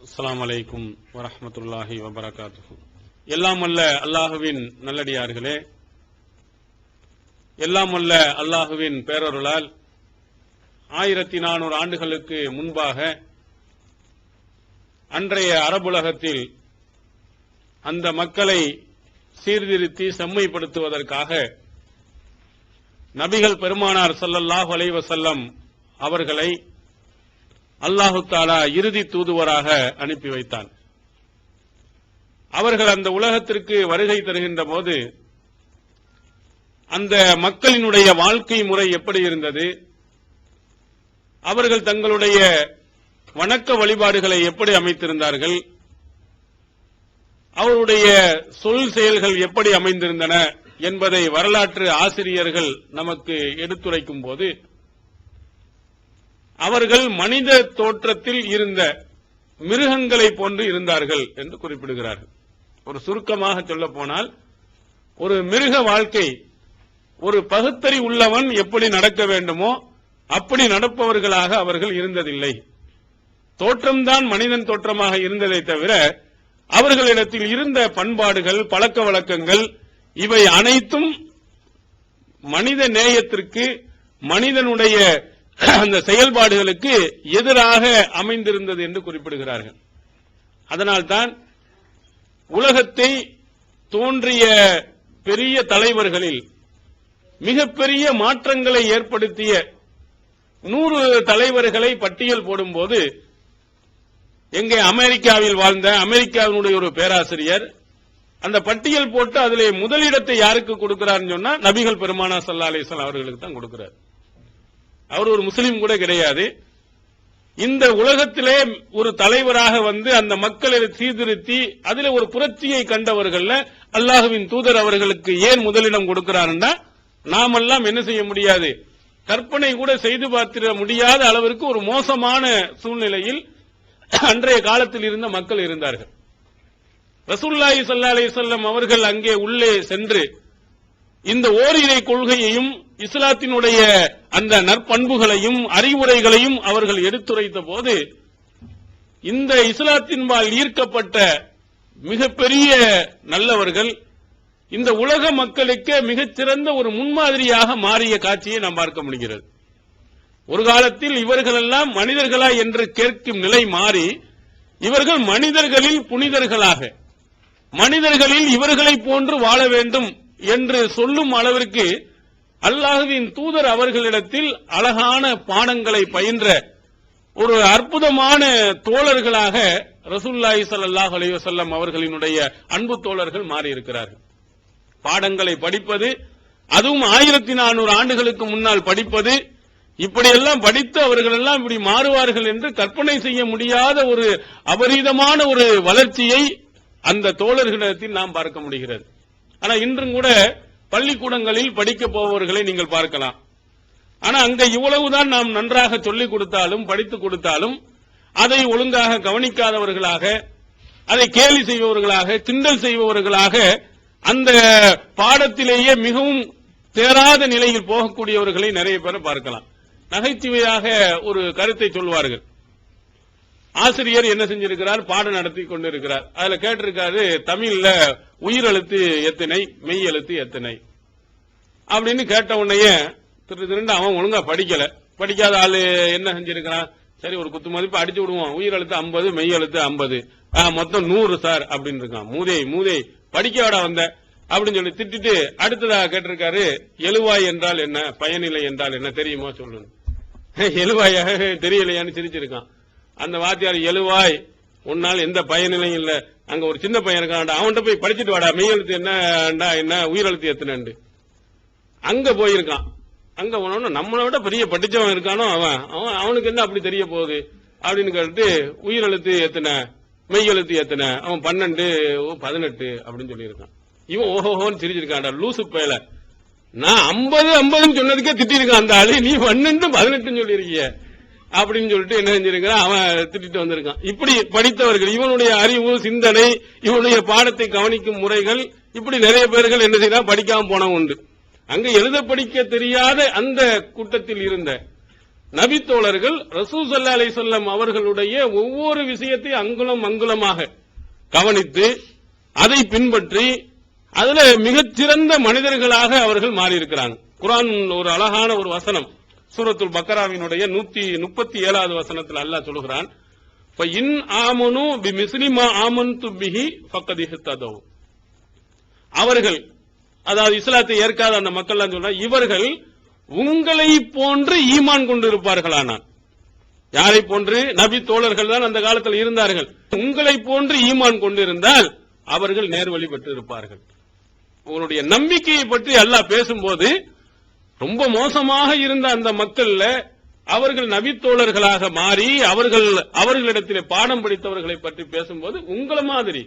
அஸ்ஸலாமு அலைக்கும் வரஹ்மத்துல்லாஹி வபரகாத்துஹு. எல்லாம் வல்ல அல்லாஹுவின் நல்லடியார்களே, எல்லாம் வல்ல அல்லாஹுவின் பேரருளால் 1400 ஆண்டுகளுக்கு முன்பாக அன்றைய அரபுலகத்தில் அந்த மக்களை சீர்திருத்தி செம்மைப்படுத்துவதற்காக நபிகள் பெருமானார் ஸல்லல்லாஹு அலைஹி வஸல்லம் அவர்களை அல்லாஹு தஆலா இறுதி தூதுவராக அனுப்பி வைத்தான். அவர்கள் அந்த உலகத்திற்கு வருகை தருகின்ற போது அந்த மக்களினுடைய வாழ்க்கை முறை எப்படி இருந்தது, அவர்கள் தங்களுடைய வணக்க வழிபாடுகளை எப்படி அமைத்திருந்தார்கள், அவருடைய சொல் செயல்கள் எப்படி அமைந்திருந்தன என்பதை வரலாற்று ஆசிரியர்கள் நமக்கு எடுத்துரைக்கும் போது அவர்கள் மனித தோற்றத்தில் இருந்த மிருகங்களை போன்று இருந்தார்கள் என்று குறிப்பிடுகிறார்கள். ஒரு சுருக்கமாக சொல்ல போனால், ஒரு மிருக வாழ்க்கை, ஒரு பகுத்தறி உள்ளவன் எப்படி நடக்க வேண்டுமோ அப்படி நடப்பவர்களாக அவர்கள் இருந்ததில்லை. தோற்றம்தான் மனிதன் தோற்றமாக இருந்ததை தவிர அவர்களிடத்தில் இருந்த பண்பாடுகள், பழக்க வழக்கங்கள் இவை அனைத்தும் மனித நேயத்திற்கு, மனிதனுடைய அந்த செயல்பாடுகளுக்கு எதிராக அமைந்திருந்தது என்று குறிப்பிடுகிறார்கள். அதனால்தான் உலகத்தை தோன்றிய பெரிய தலைவர்களில் மிகப்பெரிய மாற்றங்களை ஏற்படுத்திய 100 தலைவர்களை பட்டியல் போடும்போது, எங்கே அமெரிக்காவில் வாழ்ந்த அமெரிக்காவினுடைய ஒரு பேராசிரியர் அந்த பட்டியல் போட்டு அதிலே முதலிடத்தை யாருக்கு கொடுக்கிறார்னு சொன்னா நபிகள் பெருமானார் ஸல்லல்லாஹு அலைஹி வஸல்லம் அவர்களுக்கு தான் கொடுக்கிறார். அவர் ஒரு முஸ்லிம் கூட கிடையாது. இந்த உலகத்திலே ஒரு தலைவராக வந்து அந்த மக்களை சீர்திருத்தி அதிலே ஒரு புரட்சியை கண்டவர்கள் அல்லாஹ்வின் தூதர் அவர்களுக்கு ஏன் முதலிடம் கொடுக்கிறார்னா, நாமெல்லாம் என்ன செய்ய முடியாது, கற்பனை கூட செய்து பார்த்திட முடியாத அளவிற்கு ஒரு மோசமான சூழ்நிலையில் அன்றைய காலத்தில் இருந்த மக்கள் இருந்தார்கள். ரசூலுல்லாஹி ஸல்லல்லாஹு அலைஹி வஸல்லம் அவர்கள் அங்கே உள்ளே சென்று இந்த ஓரிரை கொள்கையையும் இஸ்லாத்தினுடைய அந்த நற்பண்புகளையும் அறிவுரைகளையும் அவர்கள் எடுத்துரைத்த போது, இந்த இஸ்லாத்தின்பால் ஈர்க்கப்பட்ட மிகப்பெரிய நல்லவர்கள் இந்த உலக மக்களுக்கு மிகச்சிறந்த ஒரு முன்மாதிரியாக மாறிய காட்சியை நாம் பார்க்க முடிகிறது. ஒரு காலத்தில் இவர்களெல்லாம் மனிதர்களா என்று கேட்கும் நிலை மாறி, இவர்கள் மனிதர்களில் புனிதர்களாக, மனிதர்களில் இவர்களை போன்று வாழ வேண்டும் என்று சொல்லும் அளவிற்கு அல்லாஹ்வின் தூதர் அவர்களிடத்தில் அழகான பாடங்களை பயின்ற ஒரு அற்புதமான தோழர்களாக ரசூலுல்லாஹி ஸல்லல்லாஹு அலைஹி வஸல்லம் அவர்களினுடைய அன்பு தோழர்கள் மாறி இருக்கிறார்கள். பாடங்களை படிப்பது, அதுவும் 1400 ஆண்டுகளுக்கு முன்னால் படிப்பது, இப்படியெல்லாம் படித்து அவர்கள் எல்லாம் இப்படி மாறுவார்கள் என்று கற்பனை செய்ய முடியாத ஒரு அபரீதமான ஒரு வளர்ச்சியை அந்த தோழர்களிடத்தில் நாம் பார்க்க முடிகிறது. ஆனா இன்றும் கூட பள்ளிக்கூடங்களில் படிக்க போபவர்களை நீங்கள் பார்க்கலாம். ஆனா அங்க இவ்வளவுதான் நாம் நன்றாக சொல்லிக் கொடுத்தாலும் படித்துக் கொடுத்தாலும் அதை ஒழுங்காக கவனிக்காதவர்களாக, அதை கேலி செய்பவர்களாக, கிண்டல் செய்பவர்களாக, அந்த பாடத்திலேயே மிகவும் தேராத நிலையில் போகக்கூடியவர்களை நிறைய பேரை பார்க்கலாம். நகைச்சுவையாக ஒரு கருத்தை சொல்வார்கள். ஆசிரியர் என்ன செஞ்சிருக்கிறார், பாடம் நடத்தி கொண்டிருக்கிறார். அதுல கேட்டிருக்காரு, தமிழ்ல உயிரெழுத்து எத்தனை, மெய் எழுத்து எத்தனை அப்படின்னு கேட்ட உடனே திரு அவன் ஒழுங்கா படிக்கல. படிக்காத ஆளு என்ன செஞ்சிருக்கிறான், சரி ஒரு குத்து மதிப்பு அடிச்சு விடுவோம், உயிரெழுத்து 50, மெய் எழுத்து 50, மொத்தம் 100 சார் அப்படின்னு இருக்கான். மூதே படிக்கவாடா வந்த அப்படின்னு சொல்லி திட்டிட்டு அடுத்ததாக கேட்டிருக்காரு, எழுவாய் என்றால் என்ன, பயனிலை என்றால் என்ன தெரியுமா சொல்லணும். எழுவாயாக தெரியலையான்னு சிரிச்சிருக்கான். அந்த வாத்தியார், எழுவாய் உன்னால் எந்த பயனிலையும் இல்ல, அங்க ஒரு சின்ன பையன் இருக்கான்டா, அவன்கிட்ட போய் படிச்சுட்டு வாடா, மெய்யெழுத்து என்னடா என்ன, உயிரெழுத்து எத்தனை அங்க போயிருக்கான். அங்க போனோம்னா நம்மளை விட பெரிய படிச்சவன் இருக்கானோ அவனுக்கு என்ன அப்படி தெரிய போகுது அப்படின்னு கேட்டு, உயிரெழுத்து எத்தனை, மெய்யெழுத்து எத்தனை, அவன் 12, 18 அப்படின்னு சொல்லியிருக்கான். இவன் ஓஹோன்னு சிரிச்சிருக்கான்டா, லூசு பயல, நான் 50 சொன்னதுக்கே திட்டிருக்கான் அந்த ஆளு, நீ 12, 18 சொல்லியிருக்கிய அப்படின்னு சொல்லிட்டு என்ன செஞ்சிருக்கான், அவன் திட்டிட்டு வந்திருக்கான். இப்படி படித்தவர்கள், இவனுடைய அறிவு, சிந்தனை, இவனுடைய பாடத்தை கவனிக்கும் முறைகள், இப்படி நிறைய பேர்கள் என்ன செய்யலாம், படிக்காம போனவன் உண்டு. அங்க எழுத படிக்க தெரியாத அந்த கூட்டத்தில் இருந்த நபித்தோழர்கள் ரசூல் ஸல்லல்லாஹு அலைஹி வஸல்லம் அவர்களுடைய ஒவ்வொரு விஷயத்தை அங்குலம் அங்குலமாக கவனித்து அதை பின்பற்றி அதுல மிகச்சிறந்த மனிதர்களாக அவர்கள் மாறியிருக்கிறாங்க. குர்ஆன் ஒரு அழகான ஒரு வசனம், சூரத்துல் பக்கராவினுடைய 137வது வசனத்தில் அல்லாஹ் சொல்கிறான், ஃபஇன் ஆமனு பிமிஸ்லி மா ஆமன்து பிஹி ஃபக்கத் இஹ்ததவ். அவர்கள், அதாவது இஸ்லாத்தை ஏற்காத அந்த மக்கள் சொல்றாங்க, இவர்கள் உங்களை போன்று ஈமான் கொண்டிருப்பார்களானால். யாரை போன்று? நபி தோழர்கள் தான் அந்த காலத்தில் இருந்தார்கள். உங்களை போன்று ஈமான் கொண்டிருந்தால் அவர்கள் நேர்வழி பெற்று இருப்பார்கள். உங்களுடைய நம்பிக்கையை பற்றி அல்லாஹ் பேசும்போது ரொம்ப மோசமாக இருந்த அந்த மக்கள்ல அவர்கள் நபித்தோழர்களாக மாறி அவர்களிடத்திலே பாடம் படித்தவர்களை பற்றி பேசும்போது உங்களை மாதிரி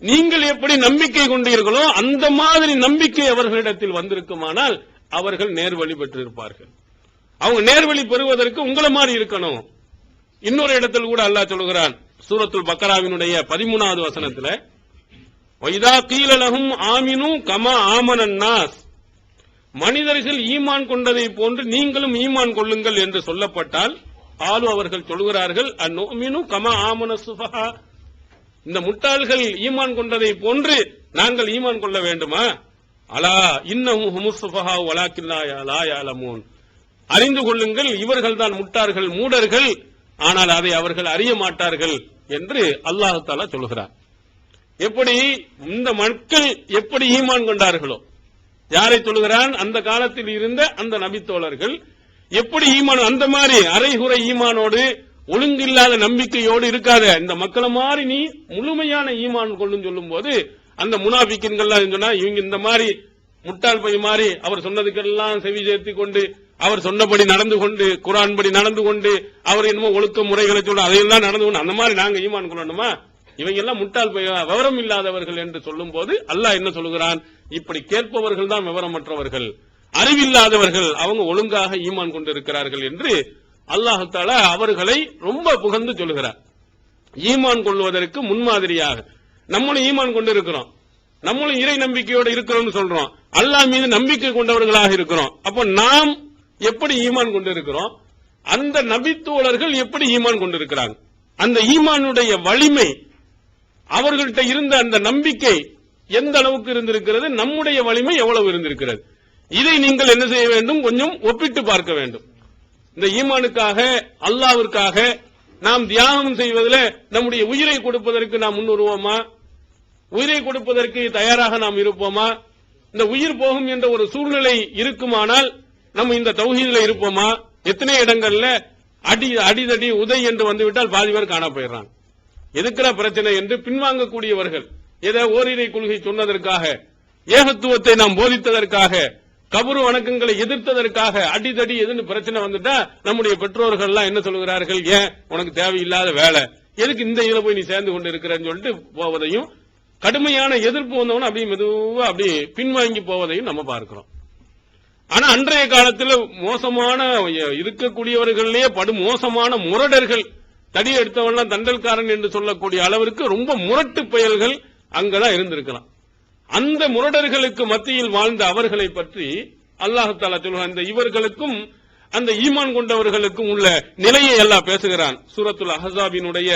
நீங்கள் எப்படி நம்பிக்கை கொண்டீர்களோ அந்த மாதிரி நம்பிக்கை அவர்களிடத்தில் வந்திருக்குமானால் அவர்கள் நேர்வழி பெற்றிருப்பார்கள். அவங்க நேர்வழி பெறுவதற்கு உங்களை மாதிரி இருக்கணும். இன்னொரு இடத்தில் கூட அல்லாஹ் சொல்கிறான், சூரத்துல் பக்கராவினுடைய 13வது வசனத்துல, வைதா கீல லஹும் ஆமினு கமா ஆமனன் நாஸ், மனிதர்கள் ஈமான் கொண்டதை போன்று நீங்களும் ஈமான் கொள்ளுங்கள் என்று சொல்லப்பட்டால், ஆலு அவர்கள் சொல்கிறார்கள், அந்நுமினு கமா ஆமன சுஃபஹா, இந்த முட்டாள்கள் ஈமான் கொண்டதை போன்று நாங்கள் ஈமான் கொள்ள வேண்டுமா? அலா இன்னஹும் ஹுமுஸ் சுஃபஹா வலாக்கின் லா யஅலமூன், அறிந்து கொள்ளுங்கள், இவர்கள் தான் முட்டார்கள், மூடர்கள், ஆனால் அதை அவர்கள் அறிய மாட்டார்கள் என்று அல்லாஹ் தஆலா சொல்கிறார். எப்படி இந்த மக்கள் எப்படி ஈமான் கொண்டார்களோ, யாரை சொல்கிறான்? அந்த காலத்தில் இருந்த அந்த நபித்தோழர்கள் எப்படி ஈமான், அந்த மாதிரி அரைகுறை ஈமானோடு ஒழுங்கில்லாத நம்பிக்கையோடு இருக்காத, இந்த மக்களை மாதிரி நீ முழுமையான ஈமான் கொள்ளும் சொல்லும் போது அந்த முனாஃபிக்கின்கள் சொன்னா, இவங்க இந்த மாதிரி முட்டாள் பை மாதிரி அவர் சொன்னதுக்கெல்லாம் செவி சேர்த்து கொண்டு அவர் சொன்னபடி நடந்து கொண்டு குர்ஆன் படி நடந்து கொண்டு அவர் என்னமோ ஒழுக்க முறைகளை சொல்ல அதையெல்லாம் நடந்து கொண்டு அந்த மாதிரி நாங்க ஈமான் கொள்ளணுமா? இவங்க எல்லாம் முட்டாள் பை, விவரம் இல்லாதவர்கள் என்று சொல்லும் போது அல்லாஹ் என்ன சொல்கிறான்? இப்படி கேட்பவர்கள் தான் விவரமற்றவர்கள், அறிவில்லாதவர்கள், அவங்க ஒழுங்காக ஈமான் கொண்டிருக்கிறார்கள் என்று அல்லாஹ் தஆலா அவர்களை ரொம்ப புகழ்ந்து சொல்லுகிறார். ஈமான் கொள்வதற்கு முன்மாதிரியாக நம்மளும் ஈமான் கொண்டு இருக்கிறோம், நம்மளும் இறை நம்பிக்கையோடு இருக்கிறோம் சொல்றோம், அல்லாஹ் மீது நம்பிக்கை கொண்டவர்களாக இருக்கிறோம். அப்போ நாம் எப்படி ஈமான் கொண்டிருக்கிறோம், அந்த நபித்தோழர்கள் எப்படி ஈமான் கொண்டிருக்கிறாங்க, அந்த ஈமானுடைய வலிமை, அவர்கள்ட்ட இருந்த அந்த நம்பிக்கை எந்த அளவுக்கு இருந்திருக்கிறது, நம்முடைய வலிமை எவ்வளவு இருந்திருக்கிறது, இதை நீங்கள் என்ன செய்ய வேண்டும்? கொஞ்சம் ஒப்பிட்டு பார்க்க வேண்டும். இந்த ஈமானுக்காக அல்லாஹ்விற்காக நாம் தியாகம் செய்வதில் நம்முடைய உயிரை கொடுப்பதற்கு நாம் முன்வருவோமா? உயிரை கொடுப்பதற்கு தயாராக நாம் இருப்போமா? இந்த உயிர் போகும் என்ற ஒரு சூழ்நிலை இருக்குமானால் நம்ம இந்த தௌஹீதில் இருப்போமா? எத்தனை இடங்கள்ல அடிதடி உதை என்று வந்துவிட்டால் பாதி பேர் காண போயிடுறாங்க. எதுக்குற பிரச்சனை என்று பின்வாங்கக்கூடியவர்கள், ஏதோ ஓரிரை கொள்கை சொன்னதற்காக, ஏகத்துவத்தை நாம் போதித்ததற்காக, கபரு வணக்கங்களை எதிர்த்ததற்காக அடிதடி எதுன்னு பிரச்சனை வந்துட்டா நம்முடைய பெற்றோர்கள் எல்லாம் என்ன சொல்கிறார்கள்? ஏன் உனக்கு தேவையில்லாத வேலை, எதுக்கு இந்த இதுல போய் நீ சேர்ந்து கொண்டு இருக்கிறன்னு சொல்லிட்டு போவதையும், கடுமையான எதிர்ப்பு வந்தவன அப்படி மெதுவா அப்படி பின்வாங்கி போவதையும் நம்ம பார்க்கிறோம். ஆனா அன்றைய காலத்தில் மோசமான இருக்கக்கூடியவர்களே படு மோசமான முரடர்கள், தடி எடுத்தவன்லாம் தண்டல்காரன் என்று சொல்லக்கூடிய அளவிற்கு ரொம்ப முரட்டு பயல்கள் அங்கதான் இருந்திருக்கலாம். அந்த முரடர்களுக்கு மத்தியில் வாழ்ந்த அவர்களை பற்றி அல்லாஹ் தஆலா சொல்கிறான். இந்த இவர்களுக்கும் அந்த ஈமான் கொண்டவர்களுக்கும் உள்ள நிலையை எல்லாம் பேசுகிறான். சூரத்துல் அஹ்ஸாபினுடைய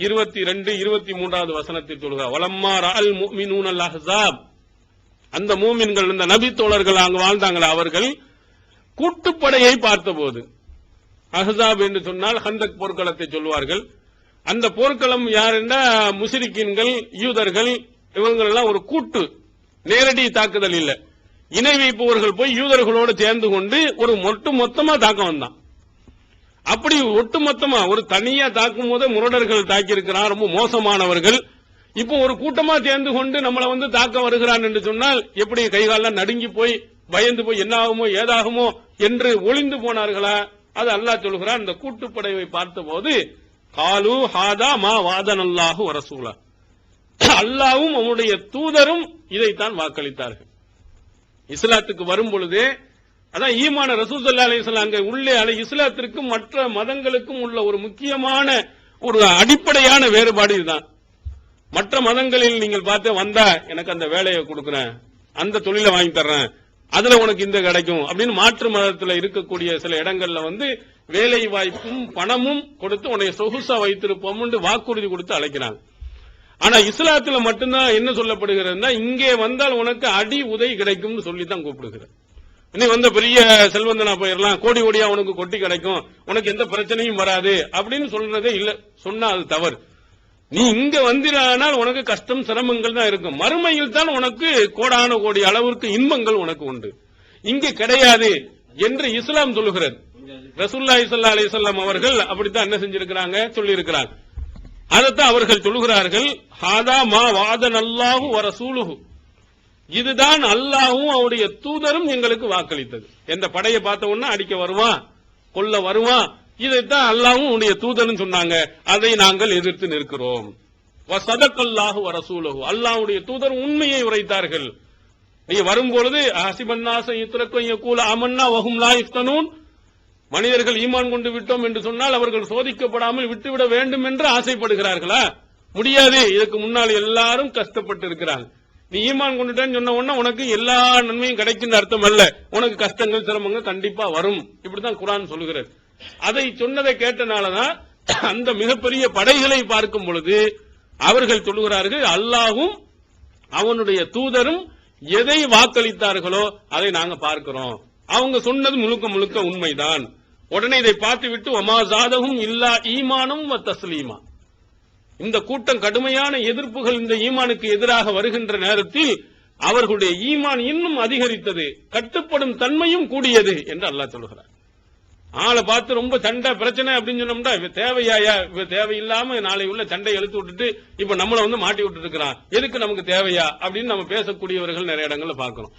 22, 23வது வசனத்தில் சொல்கிறார், வலம்மா ரஅல் முஃமினூனல் அஹ்ஸாப், அந்த மூமின்கள், இந்த நபி தோழர்கள் அங்கு வாழ்ந்தாங்களா, அவர்கள் கூட்டுப்படையை பார்த்தபோது, அஹ்ஸாப் என்று சொன்னால் ஹந்தக் போர்க்களத்தை சொல்வார்கள். அந்த போர்க்களம் யாருன்னா முஸ்ரிக்கீன்கள், யூதர்கள், இவங்கள் எல்லாம் ஒரு கூட்டு, நேரடி தாக்குதல் இல்ல, இணை வைப்பவர்கள் போய் யூதர்களோடு சேர்ந்து கொண்டு ஒரு மொத்தமா தாக்க வந்தான். அப்படி ஒட்டுமொத்தமா ஒரு தனியா தாக்கும் போதே முரடர்கள் தாக்கி இருக்கிறான், ரொம்ப மோசமானவர்கள். இப்போ ஒரு கூட்டமா சேர்ந்து கொண்டு நம்மளை தாக்க வருகிறான் என்று சொன்னால் எப்படி கைகாலெல்லாம் நடுங்கி போய் பயந்து போய் என்ன ஆகுமோ ஏதாகுமோ என்று ஒளிந்து போனார்களா? அது அல்லாஹ் சொல்கிறான். இந்த கூட்டுப்படையை பார்த்தபோது காலு ஹாதா மா வாதனல்லாஹு வரசூலா, அல்லாஹ்வும் அவனுடைய தூதரும் இதைத்தான் வாக்களித்தார்கள். இஸ்லாத்துக்கு வரும் பொழுதே அதான் ஈமான ரசூல் ஸல்லல்லாஹு அலைஹி வஸல்லம் அங்க உள்ளே இஸ்லாத்திற்கும் மற்ற மதங்களுக்கும் உள்ள ஒரு முக்கியமான ஒரு அடிப்படையான வேறுபாடு இதுதான். மற்ற மதங்களில் நீங்கள் பார்த்து வந்தா எனக்கு அந்த வேலையை கொடுக்கிறேன், அந்த தொழிலை வாங்கி தர்றேன், அதுல உனக்கு இந்த கிடைக்கும் அப்படின்னு மாற்று மதத்துல இருக்கக்கூடிய சில இடங்கள்ல வேலை வாய்ப்பும் பணமும் கொடுத்து உன்னை சொகுசா வைத்திருப்போம் வாக்குறுதி கொடுத்து அழைக்கிறாங்க. ஆனா இஸ்லாத்துல மட்டும்தான் என்ன சொல்லப்படுகிறதுனா, இங்கே வந்தால் உனக்கு அடி உதை கிடைக்கும்னு சொல்லித்தான் கூப்பிடுகிறது. நீ பெரிய செல்வந்தனா போயிடலாம், கோடி கோடியா உனக்கு கொட்டி கிடைக்கும், உனக்கு எந்த பிரச்சனையும் வராது அப்படின்னு சொல்றதே இல்ல. சொன்னா அது தவறு. நீ இங்க வந்திரானால் உனக்கு கஷ்டம் சிரமங்கள் தான் இருக்கும். மறுமையில் தான் உனக்கு கோடான கோடி அளவிற்கு இன்பங்கள் உனக்கு உண்டு. இங்க கிடையாது என்று இஸ்லாம் சொல்லுகிறது. ரசூலுல்லாஹி ஸல்லல்லாஹு அலைஹி வஸல்லம் அவர்கள் அப்படித்தான் என்ன செஞ்சிருக்கிறாங்க, சொல்லி இருக்கிறாங்க. அதைத்தான் அவர்கள் சொல்லுகிறார்கள், ஹாதா மா வாதனல்லாஹு வ ரசூலுஹு, இதுதான் அல்லாஹ்வும் அவருடைய தூதரும் எங்களுக்கு வாக்களித்தது. எந்த படையை பார்த்த உடனே அடிக்க வருவான், கொல்ல வருவான், இதைத்தான் அல்லாஹ்வும் உடைய தூதரும் சொன்னாங்க. அதை நாங்கள் எதிர்த்து நிற்கிறோம். வ ஸதகல்லாஹு வ ரசூலுஹு, அல்லாஹ்வுடைய தூதர் உண்மையை உரைத்தார்கள். நீ வரும்பொழுது ஹஸிபன்னாஸ யுத்ரகு யகூல ஆமன்னா வஹும் லா யுஃப்தனூன், மனிதர்கள் ஈமான் கொண்டு விட்டோம் என்று சொன்னால் அவர்கள் சோதிக்கப்படாமல் விட்டுவிட வேண்டும் என்று ஆசைப்படுகிறார்களா? முடியாது. இதுக்கு முன்னால் எல்லாரும் கஷ்டப்பட்டு இருக்கிறாங்க. நீ ஈமான் கொண்டுட்டேன்னு சொன்ன உடனே உனக்கு எல்லா நன்மையும் கிடைக்கின்ற அர்த்தம் அல்ல. உனக்கு கஷ்டங்கள் சிரமங்கள் கண்டிப்பா வரும். இப்படித்தான் குர்ஆன் சொல்லுகிறது. அதை சொன்னதை கேட்டனாலதான் அந்த மிகப்பெரிய படைகளை பார்க்கும் பொழுது அவர்கள் சொல்லுகிறார்கள், அல்லாஹ்வும் அவனுடைய தூதரும் எதை வாக்களித்தார்களோ அதை நாங்க பார்க்கிறோம். அவங்க சொன்னது முழுக்க முழுக்க உண்மைதான். உடனே இதை பார்த்துவிட்டு ஒமா ஜாதகும் இல்லா ஈமானும் வ தஸ்லீமா, இந்த கூட்டம் கடுமையான எதிர்ப்புகள் இந்த ஈமானுக்கு எதிராக வருகின்ற நேரத்தில் அவர்களுடைய ஈமான் இன்னும் அதிகரித்தது, கட்டுப்படும் தன்மையும் கூடியது என்று அல்லாஹ் சொல்கிறார். ஆளை பார்த்து ரொம்ப சண்டை பிரச்சனை அப்படின்னு சொன்னோம்னா இவ தேவையாயா, இவ தேவையில்லாம நாளை உள்ள சண்டை எழுத்து விட்டுட்டு இப்ப நம்மள மாட்டி விட்டு இருக்கிறான், எதுக்கு நமக்கு தேவையா அப்படின்னு நம்ம பேசக்கூடியவர்கள் நிறைய இடங்கள்ல பார்க்கிறோம்.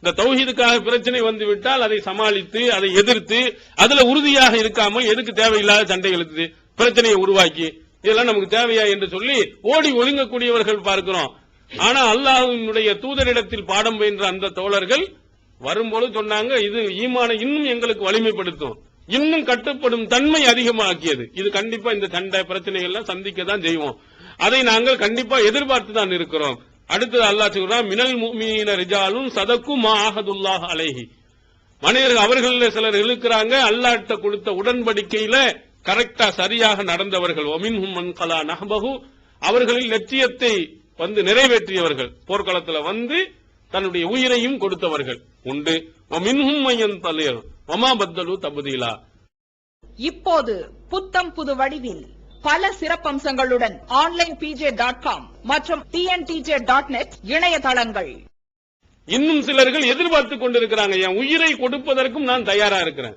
இந்த தௌஹீதுக்காக பிரச்சனை வந்து விட்டால் அதை சமாளித்து அதை எதிர்த்து அதுல உறுதியாக இருக்காமல் எதுக்கு தேவையில்லாத சண்டை எழுத்து பிரச்சனையை உருவாக்கி இதெல்லாம் நமக்கு தேவையா என்று சொல்லி ஓடி ஒதுங்கக்கூடியவர்கள் பார்க்கிறோம். ஆனா அல்லாஹ்வினுடைய தூதரிடத்தில் பாடம் பயின்ற அந்த தோழர்கள் வரும்போது சொன்னாங்க, இது ஈமானை இன்னும் எங்களுக்கு வலிமைப்படுத்தும், இன்னும் கட்டுப்படும் தன்மை அதிகமாக்கியது. இது கண்டிப்பா இந்த சண்டை பிரச்சனைகள் எல்லாம் சந்திக்க தான் செய்வோம், அதை நாங்கள் கண்டிப்பா எதிர்பார்த்து தான் இருக்கிறோம். அடுத்தது அல்லாஹ் சொல்றான், மினல் முஃமினீன ரிஜாலுன் ஸதகு மா ஆஹதுல்லாஹ் அலைஹி, மனிதர்கள் அவர்கள் சிலர் இருக்கிறாங்க அல்லாஹ்ட்ட கொடுத்த உடன்படிக்கையில கரெக்டா சரியாக நடந்தவர்கள். வமின்ஹும் மன் கலா நஹ்பஹு, அவர்களில் லட்சியத்தை நிறைவேற்றியவர்கள், போர்க்களத்தில் தன்னுடைய உயிரையும் கொடுத்தவர்கள் உண்டு. வமின்ஹும் மன் தலிர் வமா பத்தலு தப்தீலா. இப்போது புத்தம் புது வடிவில் பல சிறப்பம்சங்களுடன் onlinepj.com மற்றும் tntj.net இணையதளங்கள். இன்னும் சிலர்கள் எதிர்பார்த்துக் கொண்டிருக்கிறாங்க, என் உயிரை கொடுப்பதற்கும் நான் தயாரா இருக்கிறேன்.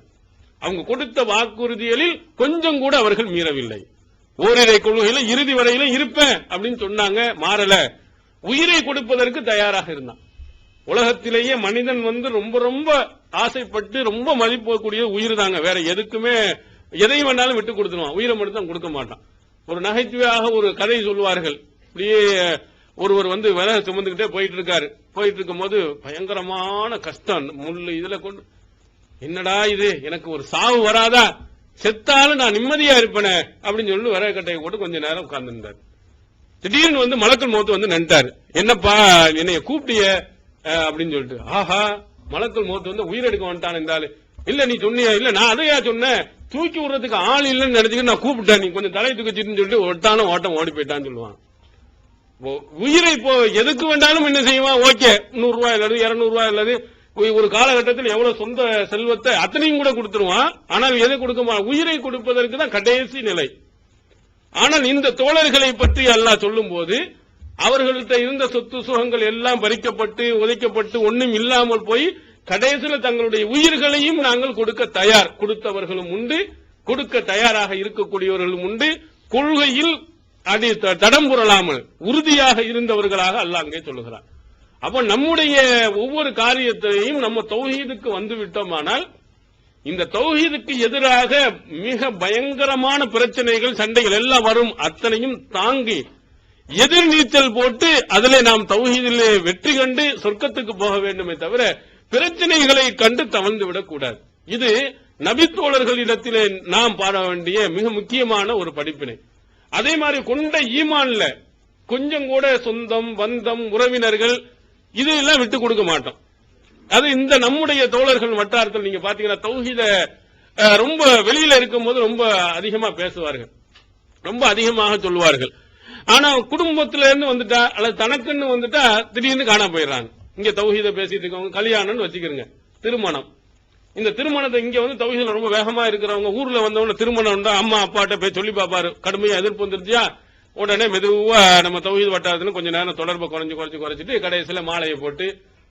அவங்க கொடுத்த வாக்குறுதிகளில் கொஞ்சம் கூட அவர்கள் மீறவில்லை. ஓரிரை கொள்கையில இறுதி வரையில இருப்பேன் அப்படின்னு சொன்னாங்க, மாறல. உயிரை கொடுப்பதற்கு தயாராக இருந்தான். உலகத்திலேயே மனிதன் ரொம்ப ரொம்ப ஆசைப்பட்டு ரொம்ப மதிப்பக்கூடிய உயிர் தாங்க, வேற எதுக்குமே எதை வேணாலும் விட்டு கொடுத்துருவான், உயிரை மட்டும் தான் கொடுக்க மாட்டான். ஒரு நகைச்சுவையாக ஒரு கதை சொல்வார்கள். அப்படியே ஒருவர் விறகு சுமந்துகிட்டே போயிட்டு இருக்காரு. போயிட்டு இருக்கும் போது பயங்கரமான கஷ்டம், முள்ளு இதுல கொண்டு, என்னடா இது, எனக்கு ஒரு சாவு வராதா, செத்தாலும் நான் நிம்மதியா இருப்பேனே அப்படின்னு சொல்லி விறகு கட்டையை போட்டு கொஞ்ச நேரம் உட்கார்ந்து இருந்தார். திடீர்னு மலக்குள் மௌத்து நின்ட்டாரு. என்னப்பா என்னைய கூப்பிட்டிய அப்படின்னு சொல்லிட்டு, ஆஹா மலக்குள் மௌத்து உயிரெடுக்க வந்துட்டான் இருந்தாலும், இல்ல நீ சொன்னியா, இல்ல நான் அதையா சொன்னேன், தூக்கி விடுறதுக்கு ஆள் இல்லைன்னு நினைச்சுக்கிட்டு நான் கூப்பிட்டேன், நீ கொஞ்சம் தலை தூக்கிச்சிட்டு சொல்லிட்டு ஒட்டான ஓட்டம் ஓடி போயிட்டான்னு சொல்லுவான். உயிரை இப்போ எதுக்கு வேண்டாலும் என்ன செய்வான், ஓகே 100 ரூபாய் இல்லது 200 ரூபாய் இல்லது, ஒரு காலகட்டத்தில் எவ்வளவு சொந்த செல்வத்தை அத்தனையும் கூட கொடுத்துருவான். ஆனால் எதை கொடுக்க மாட்டான், உயிரை கொடுப்பதற்கு தான் கடைசி நிலை. ஆனால் இந்த தோழர்களை பற்றி அல்லாஹ் சொல்லும் போது அவர்கள்ட்ட இருந்த சொத்து சுகங்கள் எல்லாம் பறிக்கப்பட்டு உதைக்கப்பட்டு ஒன்னும் இல்லாமல் போய் கடைசியில் தங்களுடைய உயிர்களையும் நாங்கள் கொடுக்க தயார், கொடுத்தவர்களும் உண்டு, கொடுக்க தயாராக இருக்கக்கூடியவர்களும் உண்டு. கொள்கையில் அது தடம் புரளாமல் உறுதியாக இருந்தவர்களாக அல்லாஹ் அங்கே சொல்லுகிறார். அப்ப நம்முடைய ஒவ்வொரு காரியத்தையும் நம்ம தௌஹீதுக்கு வந்து விட்டோமானால் இந்த தௌஹீதுக்கு எதிராக மிக பயங்கரமான பிரச்சனைகள் சண்டைகள் எல்லாம் வரும், அத்தனையும் தாங்கி எதிர்நீச்சல் போட்டு அதிலே நாம் தௌஹீதிலே வெற்றி கண்டு சொர்க்கத்துக்கு போக வேண்டுமே தவிர பிரச்சனைகளை கண்டு தவழ்ந்து விடக்கூடாது. இது நபித்தோழர்களிடத்திலே நாம் பாட வேண்டிய மிக முக்கியமான ஒரு படிப்பினை. அதே மாதிரி கொண்ட ஈமான்ல கொஞ்சம் கூட சொந்தம் பந்தம் உறவினர்கள் இதெல்லாம் விட்டு கொடுக்க மாட்டோம். அது இந்த நம்முடைய தோழர்கள் வட்டாரத்தில் நீங்க பாத்தீங்கன்னா தௌஹீத ரொம்ப வெளியில இருக்கும்போது ரொம்ப அதிகமா பேசுவார்கள், ரொம்ப அதிகமாக சொல்லுவார்கள். ஆனா குடும்பத்தில இருந்து வந்துட்டா அல்லது தனக்குன்னு வந்துட்டா திடீர்னு காணா போயிடுறாங்க. இங்க தௌஹீத பேசிட்டு இருக்கவங்க கல்யாணம்னு வச்சுக்கிறங்க, திருமணம். இந்த திருமணத்தை இங்க வந்து தௌஹீதுல ரொம்ப வேகமா இருக்கிறவங்க ஊர்ல வந்தவங்க திருமணம் அம்மா அப்பாட்ட போய் சொல்லி பாப்பாரு, கடுமையா எதிர்ப்பு வந்துருச்சியா உடனே மெதுவா நம்ம தௌஹீத் வட்டாரத்துல கொஞ்ச நேரம் தொடர்பை குறைச்சிட்டு கடைசியில மாலையை போட்டு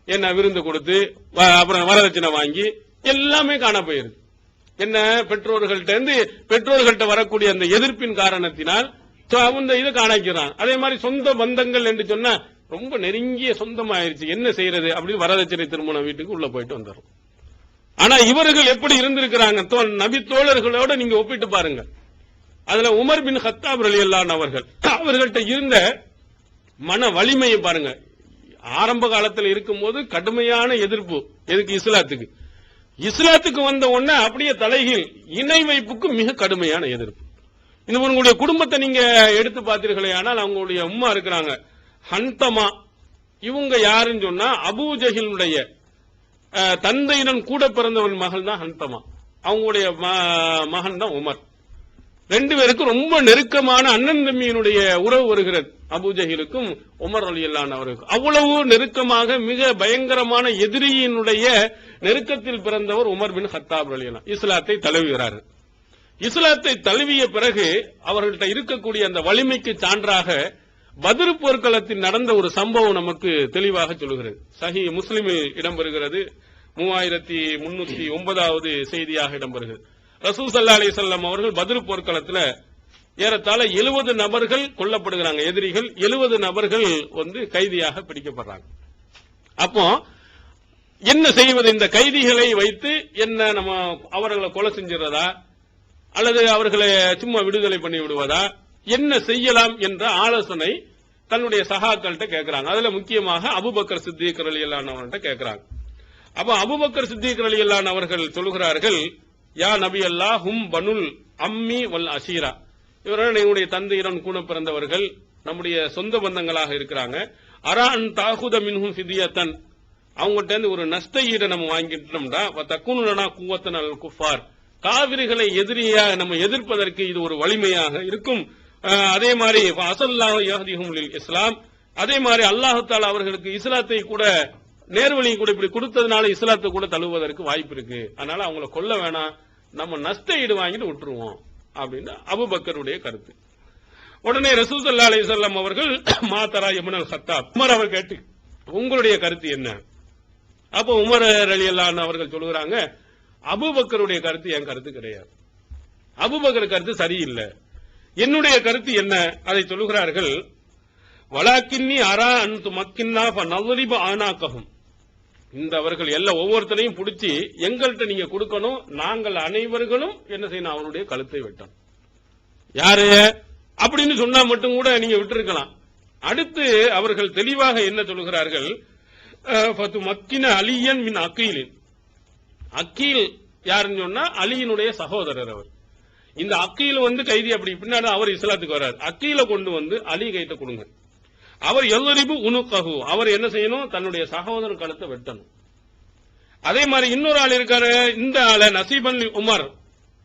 என்ன விருந்து கொடுத்து அப்புறம் வரதட்சணை வாங்கி எல்லாமே காண போயிருது. என்ன பெற்றோர்கள்ட்ட வரக்கூடிய அந்த எதிர்ப்பின் காரணத்தினால் அவங்க இதை காணிக்கிறான். அதே மாதிரி சொந்த பந்தங்கள் என்று சொன்னா ரொம்ப நெருங்கிய சொந்தமாயிருச்சு, என்ன செய்யறது அப்படின்னு வரதட்சணை திருமண வீட்டுக்கு உள்ள போயிட்டு வந்துடும். ஆனா இவர்கள் எப்படி இருந்திருக்கிறாங்க நபி தோழர்களோட நீங்க ஒப்பிட்டு பாருங்க. அதுல உமர் பின் கத்தாப் ரலியல்லாஹு அவர்கள்ட்ட இருந்த மன வலிமையை பாருங்க. ஆரம்ப காலத்தில் இருக்கும்போது கடுமையான எதிர்ப்பு எதுக்கு, இஸ்லாத்துக்கு வந்த உடனே அப்படியே தலைகீழ் இணை வைப்புக்கு மிக கடுமையான எதிர்ப்பு. இந்த உங்களுடைய குடும்பத்தை நீங்க எடுத்து பார்த்தீர்களே, ஆனால் அவங்களுடைய உம்மா இருக்கிறாங்க ஹந்தமா. இவங்க யாருன்னு சொன்னா அபூ ஜஹிலுடைய தந்தையுடன் கூட பிறந்தவன் மகள் தான் ஹந்தமா. அவங்களுடைய மகன் தான் உமர். ரெண்டு பேருக்கும் ரொம்ப நெருக்கமான அண்ணன் தம்பியினுடைய உறவு வருகிறது. அபூ ஜஹிலுக்கும் உமர் ரலியல்லாஹு அவருக்கும் அவ்வளவு நெருக்கமாக மிக பயங்கரமான எதிரியினுடைய நெருக்கத்தில் பிறந்தவர் உமர் பின் கத்தாப் ரலியல்லாஹு. இஸ்லாத்தை தழுவுகிறார்கள். இஸ்லாத்தை தழுவிய பிறகு அவர்கள்ட்ட இருக்கக்கூடிய அந்த வலிமைக்கு சான்றாக பத்ர் போர்க்களத்தில் நடந்த ஒரு சம்பவம் நமக்கு தெளிவாக சொல்லுகிறது. சஹீஹ் முஸ்லிமில் இடம்பெறுகிறது. 3309வது செய்தியாக இடம்பெறுகிறது. ரசூல் ஸல்லல்லாஹு அலைஹி வஸல்லம் அவர்கள் பத்ர் போர்க்களத்தில் ஏறத்தாழ 70 நபர்கள் கொல்லப்படுகிறாங்க. எதிரிகள் 70 நபர்கள் வந்து கைதியாக பிடிக்கப்படுறாங்க. அப்போ என்ன செய்வது, இந்த கைதிகளை வைத்து என்ன நம்ம அவர்களை கொலை செஞ்சிடறதா அல்லது அவர்களை சும்மா விடுதலை பண்ணி விடுவதா, என்ன செய்யலாம் என்ற ஆலோசனை தன்னுடைய சகாக்கள்கிட்ட கேட்கிறாங்க. அதுல முக்கியமாக அபூபக்கர் சித்திக் ரலியல்லாஹு அன்ஹு கேட்கிறாங்க. அப்ப அபூபக்கர் சித்திக் ரலியல்லாஹு அன்ஹு அவர்கள் சொல்கிறார்கள், யா நபி அல்லாஹ் ஹும் பனுல் அம்மி வல் அஷீரா, இவர்கள் என்னுடைய தந்தையுடன் கூட பிறந்தவர்கள், நம்முடைய சொந்த பந்தங்களாக இருக்கிறாங்க. அரா அன் தாகுத மின்ஹும் ஃபிதியத்தன், அவங்கள்ட்ட இருந்து ஒரு நஷ்ட ஈடை நம்ம வாங்கிட்டோம்னா தக்குனுலனா குவத்தன் அல் குஃபார், காவிரிகளை எதிரியா நம்ம எதிர்ப்பதற்கு இது ஒரு வலிமையாக இருக்கும். அதே மாதிரி அஸல்லாஹு யஹ்திஹும் லில் இஸ்லாம், அதே மாதிரி அல்லாஹ் தஆலா அவர்களுக்கு இஸ்லாத்தை கூட நேர்வழி கூட இப்படி கொடுத்ததுனால இஸ்லாத்தை கூட தழுவுவதற்கு வாய்ப்பு இருக்கு. அதனால அவங்களை கொல்ல வேணாம், நம்ம நஷ்ட ஈடு வாங்கிட்டு விட்டுருவோம் அப்படின்னு அபூபக்கருடைய கருத்து. உடனே ரசூல் ஸல்லல்லாஹு அலைஹி வஸல்லம் அவர்கள் மாதரா இப்னுல் கத்தாப், உமர் அவர் கேட்டு உங்களுடைய கருத்து என்ன? அப்போ உமர் ரலியல்லாஹு அன்ஹு அவர்கள் சொல்லுகிறாங்க, அபூபக்கருடைய கருத்து என் கருத்து கிடையாது, அபூபக்கர் கருத்து சரியில்லை, என்னுடைய கருத்து என்ன அதை சொல்லுகிறார்கள். வலாக்கின்னி அரா அன்து மக்கின்னா ஃபநظرب ஆனாகஹும், இந்த அவர்கள் எல்லாம் ஒவ்வொருத்தரையும் பிடிச்சி எங்கள்கிட்ட நீங்க கொடுக்கணும், நாங்கள் அனைவர்களும் என்ன செய்யணும், அவருடைய கழுத்தை வெட்டணும். யாரு அப்படின்னு சொன்னா மட்டும் கூட நீங்க விட்டுருக்கலாம். அடுத்து அவர்கள் தெளிவாக என்ன சொல்லுகிறார்கள், மக்கின அலியன் மின் அக்கீலின், அக்கீல் யாருன்னு சொன்னா அலியினுடைய சகோதரர் அவர். இந்த அக்கீல் வந்து கைதி, அப்படி பின்னாடி அவர் இஸ்லாத்துக்கு வர்றாரு. அக்கீல கொண்டு வந்து அலி கைட்ட கொடுங்க, அவர் எல்லரிபு உனுக்கஹு, அவர் என்ன செய்யணும், தன்னுடைய சகோதரன் கழுத்தை வெட்டணும். அதே மாதிரி இன்னொரு ஆள் இருக்காரு, இந்த ஆள நசீபன் உமர்,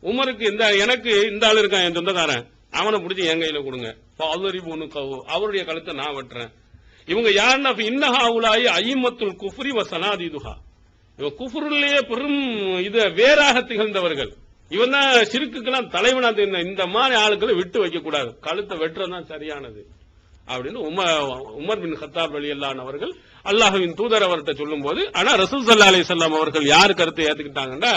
உமருக்கு எனக்கு இந்த ஆள் இருக்கான் என் சொந்தக்காரன், அவனை பிடிச்சி என் கையில கொடுங்க, எல்லரிபு உனுக்கஹு, அவருடைய கழுத்தை நான் வெட்டுறேன். இவங்க யாருன்னா இன்னஹாவுலாயி ஐமத்துல் குஃப்ரி வ சனாதிதுஹா, இவன் குஃப்ருலயே பெரும் இது வேறாக திகழ்ந்தவர்கள், இவன் தான் ஷிர்க்குக்கெல்லாம் தலைவனா. இந்த மாதிரி ஆளுக்களை விட்டு வைக்க கூடாது, கழுத்தை வெட்டுறதுதான் சரியானது அப்படின்னு உமர் பின் கத்தாப் ரலியல்லாஹு அன்ஹு அவர்கள் அல்லாஹ்வின் தூதர் அவர்கிட்ட சொல்லும் போது, ஆனா ரசூல் ஸல்லல்லாஹு அலைஹி வஸல்லம் அவர்கள் யார் கருத்தை ஏத்துக்கிட்டாங்கன்னா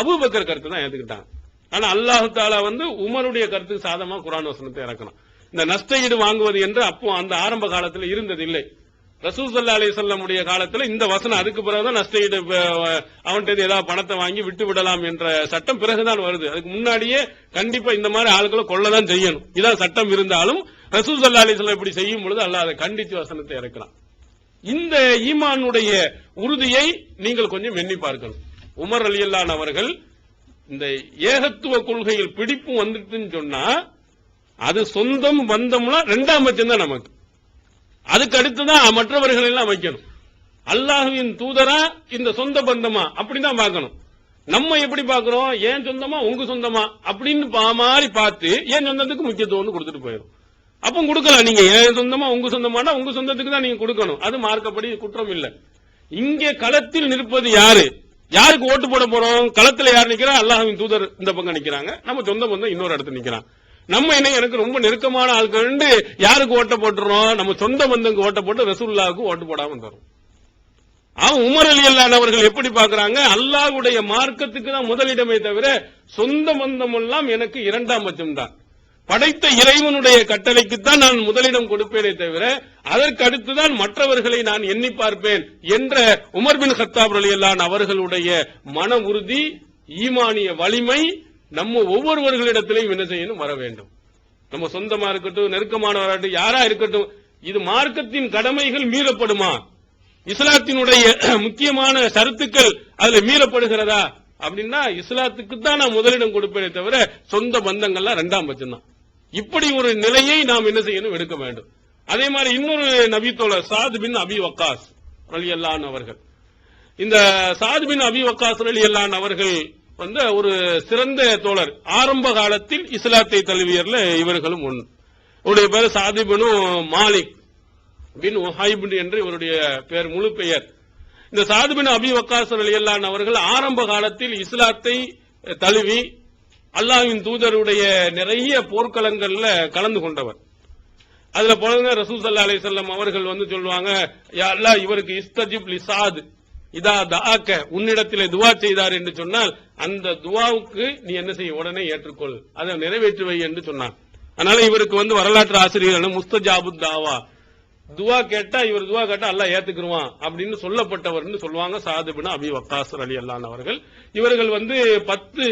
அபூபக்கர் கருத்து தான் ஏத்துக்கிட்டாங்க. ஆனா அல்லாஹ் தஆலா வந்து உமருடைய கருத்துக்கு சாதமா குர்ஆன் வசனத்தை இறக்கணும். இந்த நஷ்ட ஈடு வாங்குவது என்று அப்போ அந்த ஆரம்ப காலத்தில் இருந்தது இல்லை. ரசூல் ஸல்லல்லாஹு அலைஹி வஸல்லம் உடைய காலத்தில் இந்த வசனம், அதுக்கு பிறகுதான் நஷ்ட ஈடு அவன்கிட்ட ஏதாவது பணத்தை வாங்கி விட்டு விடலாம் என்ற சட்டம் பிறகுதான் வருது. அதுக்கு முன்னாடியே கண்டிப்பா இந்த மாதிரி ஆளுகளை கொள்ளதான் செய்யணும், இதான் சட்டம் இருந்தாலும் ரசூல் ஸல்லல்லாஹு அலைஹி வஸல்லம் இப்படி செய்யும் பொழுது அல்லாஹ் அதை கண்டித்து வசனத்தை இறக்கலாம். இந்த ஈமானுடைய உறுதியை நீங்கள் கொஞ்சம் எண்ணி பார்க்கணும். உமர் ரலியல்லாஹு அன்ஹு அவர்கள் இந்த ஏகத்துவ கொள்கையில் பிடிப்பு வந்துட்டுன்னு சொன்னா அது சொந்தம் பந்தம்லாம் 2ஆம் பட்சம் தான் நமக்கு, அதுக்கு அடுத்துதான் மற்றவர்கள் எல்லாம் வைக்கணும். அல்லாஹ்வின் தூதரா இந்த சொந்த பந்தமா அப்படிதான் பார்க்கணும். நம்ம எப்படி பார்க்கிறோம், ஏன் சொந்தமா உங்க சொந்தமா அப்படின்னு மாதிரி பார்த்து ஏன் சொந்தத்துக்கு முக்கியத்துவம் கொடுத்துட்டு போயிடும். அப்ப கொடுக்கலாம். நீங்க ஏன் சொந்தமா உங்க சொந்தமானா உங்க சொந்தத்துக்கு தான் நீங்க கொடுக்கணும். அது மார்க்கப்படி குற்றம் இல்ல. இங்கே களத்தில் நிற்பது யாரு, யாருக்கு ஓட்டு போட போறோம்? களத்துல யார் நிக்கிறா? அல்லாஹ்வின் தூதர் இந்த பக்கம் நிக்கிறாங்க, நம்ம சொந்த பந்தம் இன்னொரு இடத்துல நிக்கிறான். நம்ம என்ன, எனக்கு ரொம்ப நெருக்கமான ஆட்கள் யாருக்கு ஓட்ட போட்டுறோம்? நம்ம சொந்த பந்தங்க ஓட்ட போட்டு ரசூலுல்லாஹ்வுக்கு ஓட்டு போடாம தரோம். உமர் ரலியல்லாஹு அவர்கள் எப்படி பார்க்கறாங்க? அல்லாஹ்வுடைய மார்க்கத்துக்கு தான் முதலிடமே தவிர சொந்த பந்தம் எல்லாம் எனக்கு இரண்டாம் பட்சம் தான். படைத்த இறைவனுடைய கட்டளைக்குத்தான் நான் முதலிடம் கொடுப்பேனே தவிர அதற்கு அடுத்துதான் மற்றவர்களை நான் எண்ணி பார்ப்பேன் என்ற உமர் பின் கத்தாப் ரலியல்லாஹு அவர்களுடைய மன உறுதி, ஈமானிய வலிமை நம்ம ஒவ்வொருவர்களிடத்திலையும் என்ன செய்யணும், வர வேண்டும். நம்ம சொந்தமா இருக்கட்டும், நெருக்கமானவராகட்டும், யாரா இருக்கட்டும், இது மார்க்கத்தின் கடமைகள் மீறப்படுமா? இஸ்லாத்தினுடைய முக்கியமான சருத்துக்கள் அதுல மீறப்படுகிறதா அப்படின்னா இஸ்லாத்துக்கு தான் நான் முதலிடம் கொடுப்பேனே தவிர சொந்த பந்தங்கள்லாம் இரண்டாம் பட்சம் தான். இப்படி ஒரு நிலையை நாம் என்ன செய்யணும், எடுக்க வேண்டும். அதே மாதிரி இன்னொரு நபி தோழர் சாத் பின் அபி வக்காஸ் ரலியல்லாஹு அவர்கள், இந்த சாத் பின் அபி வக்காஸ் ரலியல்லாஹு அவர்கள் ஒரு சிறந்த தோழர். ஆரம்ப காலத்தில் இஸ்லாத்தை தழுவியர்ல இவர்களும் ஒன்று. இவருடைய பேர் சாத் பின் மாலிக் பின் உஹைப் என்று இவருடைய பேர், முழு பெயர். இந்த சாத் பின் அபி வக்காஸ் ரலியல்லாஹு அவர்கள் ஆரம்ப காலத்தில் இஸ்லாத்தை தழுவி அல்லாஹ்வின் தூதருடைய நிறைய போர்க்களங்கள்ல கலந்து கொண்டவர். அதுல போலங்க ரசூல் ஸல்லல்லாஹு அலைஹி வஸல்லம் அவர்கள் சொல்லுவாங்க, யா அல்லாஹ் இவருக்கு இஸ்தஜிப் லி சாத் இதா தஆக்க, உன்னிடத்திலே துஆ செய்தார் என்று சொன்னால் அந்த துஆவுக்கு நீ என்ன செய்ய, உடனே ஏற்றுக்கொள், அதை நிறைவேற்றுவை என்று சொன்னார். அதனால இவருக்கு வரலாற்று ஆசிரியர்கள் முஸ்தஜாபுத் தாவா, துஆ கேட்டா இவர் துஆ கேட்டா அல்லாஹ் ஏத்துக்குருவான் அப்படின்னு சொல்லப்பட்டவர் சொல்லுவாங்க சாத் பின் அபி வக்காஸ் ரலியல்லாஹு அவர்கள். இவர்கள் 10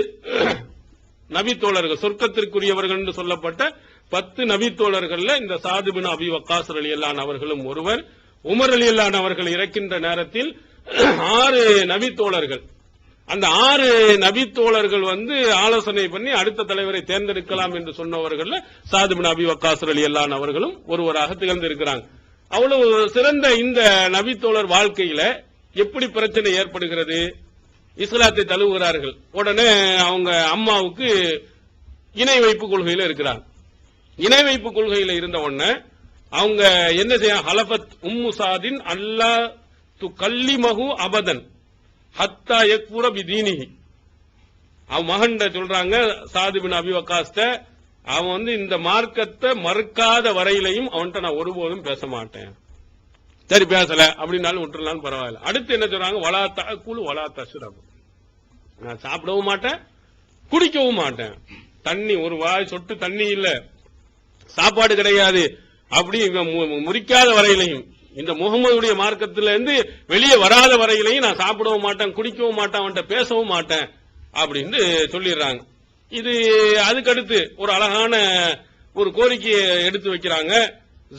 நபி தோழர்கள், சொர்க்கத்திற்குரியவர்கள் என்று சொல்லப்பட்ட 10 நபி தோழர்கள்ல இந்த சாத் பின் அபி வக்காஸ் ரலியல்லாஹு அவர்களும் ஒருவர். உமர் ரலியல்லாஹு அவர்கள் இறக்கின்ற நேரத்தில் 6 நபி தோழர்கள், அந்த 6 நபி தோழர்கள் ஆலோசனை பண்ணி அடுத்த தலைவரை தேர்ந்தெடுக்கலாம் என்று சொன்னவர்கள் சாத் பின் அபி வக்காஸ் ரலியல்லாஹு அவர்களும் ஒருவராக திகழ்ந்திருக்கிறாங்க. அவ்வளவு சிறந்த இந்த நபி தோழர் வாழ்க்கையில எப்படி பிரச்சனை ஏற்படுகிறது? இஸ்லாத்தை தழுவுகிறார்கள். உடனே அவங்க அம்மாவுக்கு இணை வைப்பு கொள்கையில இருக்கிறாங்க. இணை வைப்பு கொள்கையில இருந்த உடனே அவங்க என்ன செய்ய, ஹலஃபத் உம்மு சாதின் அல்லா து கல்லிமஹு அபதன் ஹத்தா யக்ஃபுர பிதீனிஹி. அவன் மகன்ட சொல்றாங்க சாத் பின் அபி வக்காஸ்ட, அவன் இந்த மார்க்கத்தை மறுக்காத வரையிலையும் அவன்கிட்ட நான் ஒருபோதும் பேச மாட்டேன். சரி பேசல அப்படின்னாலும் விட்டுறலாம், பரவாயில்ல. அடுத்து என்ன சொல்றாங்க, வலா தஅகுலு வலா தஷ்ரபு, நான் சாப்பிடவும் மாட்டேன் குடிக்கவும் மாட்டேன். தண்ணி ஒரு வாய் சொட்டு தண்ணி இல்ல, சாப்பாடு கிடையாது. அப்படி முறிக்காத வரையிலையும், இந்த முகமதுடைய மார்க்கத்திலிருந்து வெளியே வராத வரையிலையும் நான் சாப்பிடவும் மாட்டேன் குடிக்கவும் மாட்டேன், அவன்கிட்ட பேசவும் மாட்டேன் அப்படின்னு சொல்லிடுறாங்க. இது அதுக்கடுத்து ஒரு அழகான ஒரு கோரிக்கையை எடுத்து வைக்கிறாங்க.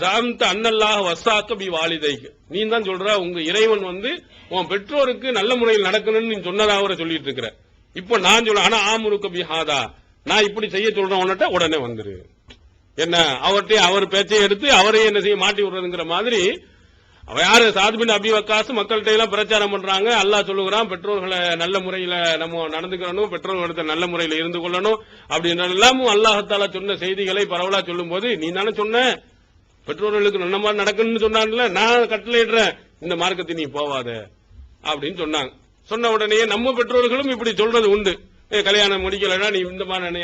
ஜாம்த அன்னல்லாஹ் வஸாக்க பி வாலிதைக்கு, நீ தான் சொல்ற உங்க இறைவன் உன் பெற்றோருக்கு நல்ல முறையில் நடக்கணும்னு நீ சொன்னதாக சொல்லிட்டு இருக்கிற. இப்ப நான் சொல்ல, ஆனா ஆமுருக்க பி ஹாதா, நான் இப்படி செய்ய சொல்றேன் உன்னிட்ட, உடனே வந்துரு. என்ன அவர்கிட்ட அவர் பேச்சை எடுத்து அவரையே என்ன செய்ய மாட்டி விடுறதுங்கிற மாதிரி. அவ யாரு, சாத் பின் அபி வக்காஸ் மக்கள்கிட்ட எல்லாம் பிரச்சாரம் பண்றாங்க. அல்லாஹ் சொல்லுகிறான், பெற்றோர்களை நல்ல முறையில நம்ம நடந்துக்கணும், பெற்றோர்களிடத்தை நல்ல முறையில இருந்து கொள்ளணும் அப்படின்ற எல்லாமும் அல்லாஹத்தாலா சொன்ன செய்திகளை பரவலா சொல்லும் போது, நீ தானே சொன்ன பெற்றோர்களுக்கு நல்ல மாதிரி நடக்கணும்னு சொன்னான்ல, நான் கட்டளையிடுறேன் இந்த மார்க்கத்தை நீ போவாத அப்படின்னு சொன்னாங்க. சொன்ன உடனே நம்ம பெற்றோர்களும் இப்படி சொல்றது உண்டு, கல்யாணம் முடிக்கலன்னா நீ இந்த மாதிரி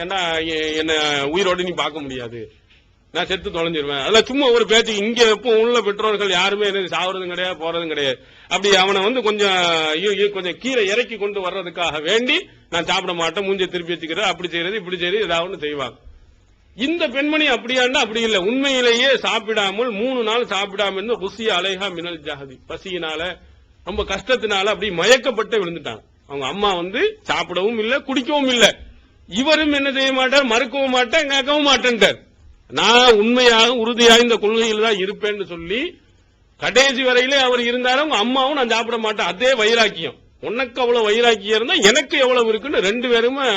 என்ன உயிரோடு நீ பார்க்க முடியாது, நான் செத்து தொலைஞ்சிருவேன். அதெல்லாம் சும்மா ஒரு பேச்சு. இங்க எப்போ உள்ள பெற்றோர்கள் யாருமே என்ன சாவறதும் கிடையாது, போறதும் கிடையாது. அப்படி அவனை கொஞ்சம் கீழே இறக்கி கொண்டு வர்றதுக்காக வேண்டி நான் சாப்பிட மாட்டேன், மூஞ்ச திருப்பி வச்சுக்கிறேன், அப்படி செய்யறது இப்படி செய்யறது ஏதாவது செய்வாங்க. இந்த பெண்மணி அப்படியாண்டா அப்படி இல்லை, உண்மையிலேயே சாப்பிடாமல் 3 நாள் சாப்பிடாம இருந்து ருசிய அலைஹா மினல் ஜஹதி, பசியினால ரொம்ப கஷ்டத்தினால அப்படி மயக்கப்பட்டு விழுந்துட்டாங்க. அவங்க அம்மா சாப்பிடவும் இல்லை குடிக்கவும் இல்லை. இவரும் என்ன செய்ய மாட்டார், மறுக்கவும் மாட்டேன் கேட்கவும் மாட்டேன்ட்டார். நான் உண்மையாக உறுதியாக இந்த கொள்கையில் தான் இருப்பேன்னு சொல்லி கடைசி வரையிலே அவர் இருந்தாலும் அம்மாவும் நான் சாப்பிட மாட்டேன், அதே வைராக்கியம். உனக்கு அவ்வளவு வைராக்கியம் இருந்தா எனக்கு எவ்வளவு இருக்குன்னு 2 பேருமே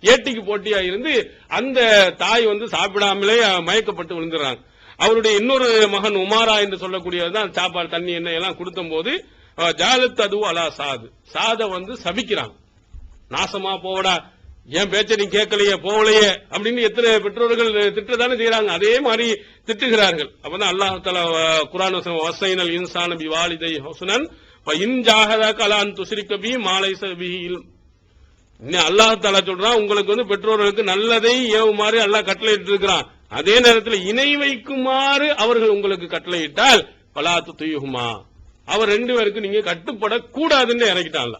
ஏட்டிக்கு போட்டியா இருந்து அந்த தாய் சாப்பிடாமலே மயக்கப்பட்டு விழுந்துறாங்க. அவருடைய இன்னொரு மகன் உமாரா என்று சொல்லக்கூடியவர் தான் சாப்பாடு தண்ணி எண்ணெய் எல்லாம் கொடுத்த போது ஜாலத் அது அலா சாத வந்து சபிக்கிறாங்க, நாசமா போவடா, என் பேச்ச நீ கேட்கலையே போகலையே அப்படின்னு எத்தனை பெற்றோர்கள் திட்டத்தானே செய்யறாங்க, அதே மாதிரி திட்டுகிறார்கள். அப்பதான் அல்லாஹ் தஆலா குர்ஆன் வஸைனல் இன்சான பிவாலிதை ஹுஸ்னன் இன் ஜாஹதாக அலான் துஸ்ரிக பி மா லைஸ பிஹி இல்ம். அல்லாஹ் தஆலா சொல்றான், உங்களுக்கு வந்து பெற்றோர்களுக்கு நல்லதை ஏவுமாறு அல்லாஹ் கட்டளையிட்டு இருக்கிறான், அதே நேரத்தில் இணை வைக்குமாறு அவர்கள் உங்களுக்கு கட்டளையிட்டால் பலா துயுஹுமா, அவர் ரெண்டு பேருக்கு நீங்க கட்டுப்படக்கூடாதுன்னு இறக்கிட்டான்ல.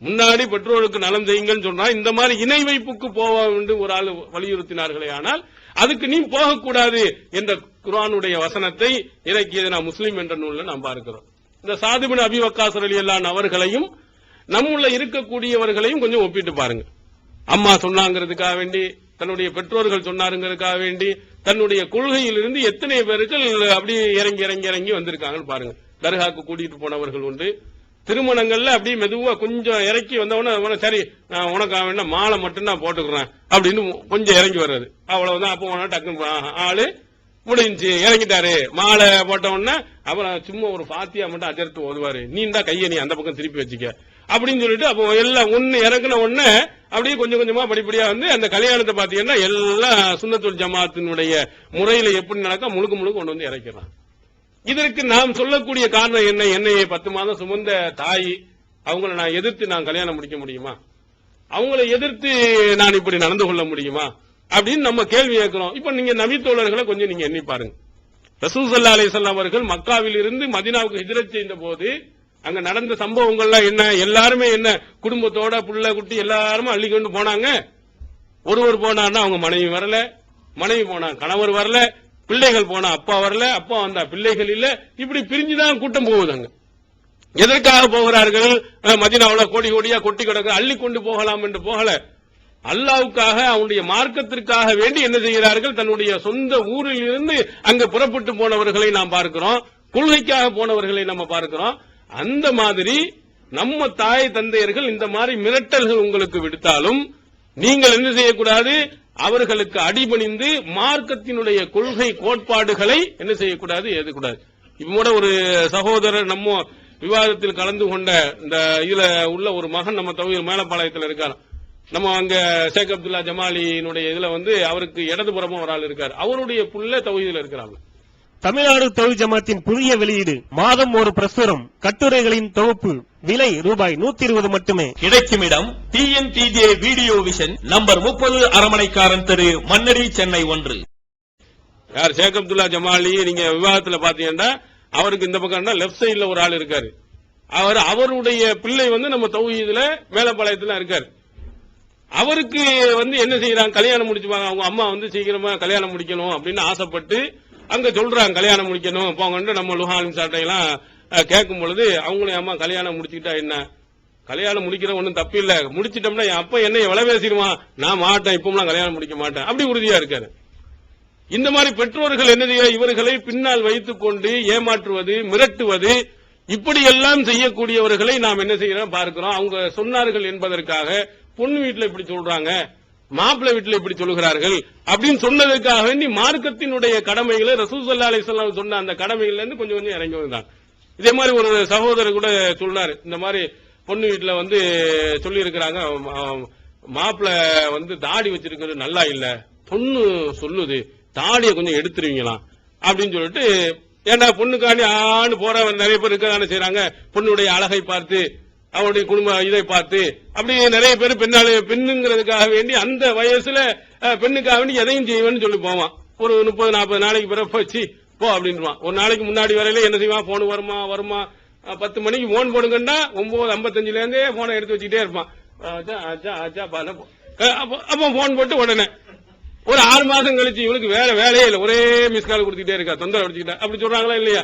முன்னாடி பெற்றோருக்கு நலம் செய்யுங்கன்னு சொன்னா இந்த மாதிரி இணை வைப்புக்கு போக வேண்டும் ஒரு ஆள் வலியுறுத்தினார்களே, ஆனால் அதுக்கு நீ போகக்கூடாது என்ற குர்ஆனுடைய வசனத்தை இறக்கியது நான் முஸ்லீம் என்ற நூலில் நாம் பார்க்கிறோம். இந்த சாது பின் அபி வக்காஸ் ரலியல்லாஹு அவர்களையும் நம்முள்ள இருக்கக்கூடியவர்களையும் கொஞ்சம் ஒப்பிட்டு பாருங்க. அம்மா சொன்னாங்கிறதுக்காக வேண்டி, தன்னுடைய பெற்றோர்கள் சொன்னாருங்கிறதுக்காக வேண்டி, தன்னுடைய கொள்கையிலிருந்து எத்தனை பேர்கள் அப்படி இறங்கி இறங்கி இறங்கி வந்திருக்காங்கன்னு பாருங்க. தர்காக்கு கூட்டிட்டு போனவர்கள் உண்டு, திருமணங்கள்ல அப்படியே மெதுவா கொஞ்சம் இறக்கி வந்தவன சரி நான் உனக்காக வேண்டாம் மாலை மட்டும் நான் போட்டுக்கிறேன் அப்படின்னு கொஞ்சம் இறங்கி வர்றது, அவ்வளவுதான். அப்போ டக்குன்னு ஆளு முடிஞ்சு இறங்கிட்டாரு, மாலை போட்ட உடனே அப்புறம் சும்மா ஒரு ஃபாத்தியா மட்டும் அஜர்த்து ஓதுவாரு, நீ தான் கையை நீ அந்த பக்கம் திருப்பி வச்சுக்க அப்படின்னு சொல்லிட்டு அப்போ எல்லாம் ஒன்னு இறக்குன உடனே அப்படியே கொஞ்சம் கொஞ்சமா படிப்படியா வந்து அந்த கல்யாணத்தை பாத்தீங்கன்னா எல்லாம் சுன்னத்துல் ஜமாத்தினுடைய முறையில எப்படி நடக்க முழுக்க முழுக்க கொண்டு வந்து இறக்கிறான். இதற்கு நாம் சொல்லக்கூடிய காரணம் என்ன? என்னையை 10 மாதம் சுமந்த தாய், அவங்கள நான் எதிர்த்து நான் கல்யாணம் முடிக்க முடியுமா? அவங்களை எதிர்த்து நான் இப்படி நடந்து கொள்ள முடியுமா அப்படின்னு நம்ம கேள்வி கேட்கிறோம். இப்ப நீங்க நபி தோழர்களை கொஞ்சம் நீங்க எண்ணி பாருங்க. ரசூல் ஸல்லல்லாஹு அலைஹி வஸல்லம் அவர்கள் மக்காவில் இருந்து மதீனாவுக்கு ஹிஜ்ரத் செய்த போது அங்க நடந்த சம்பவங்கள்லாம் என்ன? எல்லாருமே என்ன குடும்பத்தோட புள்ள குட்டி எல்லாருமே அள்ளிக்கொண்டு போனாங்க. ஒருவர் போனார்னா அவங்க மனைவி வரல, மனைவி போனா கணவர் வரல, பிள்ளைகள் போனா அப்பா வரல, அப்பா வந்தா பிள்ளைகள் இல்ல, இப்படி பிரிஞ்சுதான் கூட்டம் போகுதாங்க. எதற்காக போகிறார்கள்? மதீனாவுல கோடி கோடியா கொட்டி கிடக்கு, அள்ளி கொண்டு போகலாம் என்று போகல, அல்லாஹ்வுக்காக அவனுடைய மார்க்கத்திற்காக வேண்டி என்ன செய்கிறார்கள்? தன்னுடைய சொந்த ஊரில் இருந்து அங்க புறப்பட்டு போனவர்களை நாம் பார்க்கிறோம், கொள்கைக்காக போனவர்களை நம்ம பார்க்கிறோம். அந்த மாதிரி நம்ம தாய் தந்தையர்கள் இந்த மாதிரி மிரட்டல்கள் உங்களுக்கு விடுத்தாலும் நீங்கள் என்ன செய்யக்கூடாது? அவர்களுக்கு அடிபணிந்து மார்க்கத்தினுடைய கொள்கை கோட்பாடுகளை என்ன செய்யக்கூடாது? ஏற்கக்கூடாது. இப்ப ஒரு சகோதரர் நம்ம விவாதத்தில் கலந்து கொண்ட இந்த இதுல உள்ள ஒரு மகன் நம்ம தௌஹீத் மேலப்பாளையத்தில் இருக்கார். நம்ம அங்க ஷேக் அப்துல்லா ஜமாலியினுடைய இதுல வந்து அவருக்கு இடதுபுறமா ஒரு ஆள் இருக்கார், அவருடைய புள்ள தௌஹீதுல இருக்கிறாங்க. தமிழ்நாடு தௌஹீத் ஜமாத்தின் புதிய வெளியீடு, மாதம் ஒரு பிரசுரம், கட்டுரைகளின் தொகுப்பு, விலை ரூபாய் 120 மட்டுமே. கிடைக்கும் இடம் TNTJ வீடியோ விஷன், நம்பர் 30, அரமனைக்காரன் தெரு, மன்னடி, சென்னை 1. யார்? ஷேக் அப்துல்லா ஜமாலி. நீங்க விவாதத்துல பாத்தீங்கன்னா அவருக்கு இந்த பக்கம் லெப்ட் சைடுல ஒரு ஆள் இருக்காரு, அவருடைய பிள்ளை வந்து நம்ம தௌஹீதுல மேலப்பாளையத்துல இருக்காரு. அவருக்கு வந்து என்ன செய்யறாங்க? கல்யாணம் முடிச்சுப்பாங்க. அவங்க அம்மா வந்து சீக்கிரமா கல்யாணம் முடிக்கணும் அப்படின்னு ஆசைப்பட்டு அங்க சொல்றாங்க கல்யாணம் முடிக்கணும் போங்க. நம்ம லுஹாலிம் சாட்டையெல்லாம் கேட்கும் பொழுது அவங்களும் அம்மா கல்யாணம் முடிச்சுக்கிட்டா என்ன, கல்யாணம் முடிக்கிற ஒன்னும் தப்பு இல்ல, முடிச்சிட்டோம்னா என் அப்பா என்னை விலை பேசிடுவான், நான் மாட்டேன், இப்பெல்லாம் கல்யாணம் முடிக்க மாட்டேன், அப்படி உறுதியா இருக்காரு. இந்த மாதிரி பெற்றோர்கள் என்ன செய்ய? இவர்களை பின்னால் வைத்துக் கொண்டு ஏமாற்றுவது, மிரட்டுவது, இப்படியெல்லாம் செய்யக்கூடியவர்களை நாம் என்ன செய்யறோம் பார்க்கிறோம். அவங்க சொன்னார்கள் என்பதற்காக பொண்ணு வீட்டுல இப்படி சொல்றாங்க, மாப்பிள்ளை வீட்டுல இப்படி சொல்லுகிறார்கள் அப்படின்னு சொன்னதுக்காக வேண்டி மார்க்கத்தினுடைய கடமைகளை ரசூல் ஸல்லல்லாஹு அலைஹி வஸல்லம் சொன்ன அந்த கடமைகள்ல இருந்து கொஞ்சம் கொஞ்சம் இறங்கி வந்தாங்க. இதே மாதிரி ஒரு சகோதரர் கூட சொன்னாரு, இந்த மாதிரி பொண்ணு வீட்டுல வந்து சொல்லி இருக்கிறாங்க, மாப்பிள்ளை வந்து தாடி வச்சிருக்கிறது நல்லா இல்ல, பொண்ணு சொல்லுது தாடியை கொஞ்சம் எடுத்துருவீங்களாம் அப்படின்னு சொல்லிட்டு, ஏண்டா பொண்ணுக்காண்டி ஆண்டு போற நிறைய பேர் இருக்கதானே செய்யறாங்க, பொண்ணுடைய அழகை பார்த்து அவனுடைய குடும்ப இதை பார்த்து அப்படி நிறைய பேர் பெண்ணுங்கிறதுக்காக வேண்டி அந்த வயசுல பெண்ணுக்காக வேண்டி எதையும் செய்வேன்னு சொல்லி போவான். ஒரு 30-40 நாளைக்கு பிறகு போச்சு போ அப்படின்வான். ஒரு நாளைக்கு முன்னாடி வரையில என்ன செய்வான்? போன் வருமா 10 மணிக்கு போன் போடுங்கன்னா 9:55 இருந்தே போனை எடுத்து வச்சுக்கிட்டே இருப்பான். அப்ப போன் போட்டு உடனே ஒரு 6 மாசம் கழிச்சு இவனுக்கு வேலையே இல்லை, ஒரே மிஸ் கால் கொடுத்துட்டே இருக்கா, தொந்தரவு அடிச்சுக்கிட்டா, அப்படி சொல்றாங்களா இல்லையா?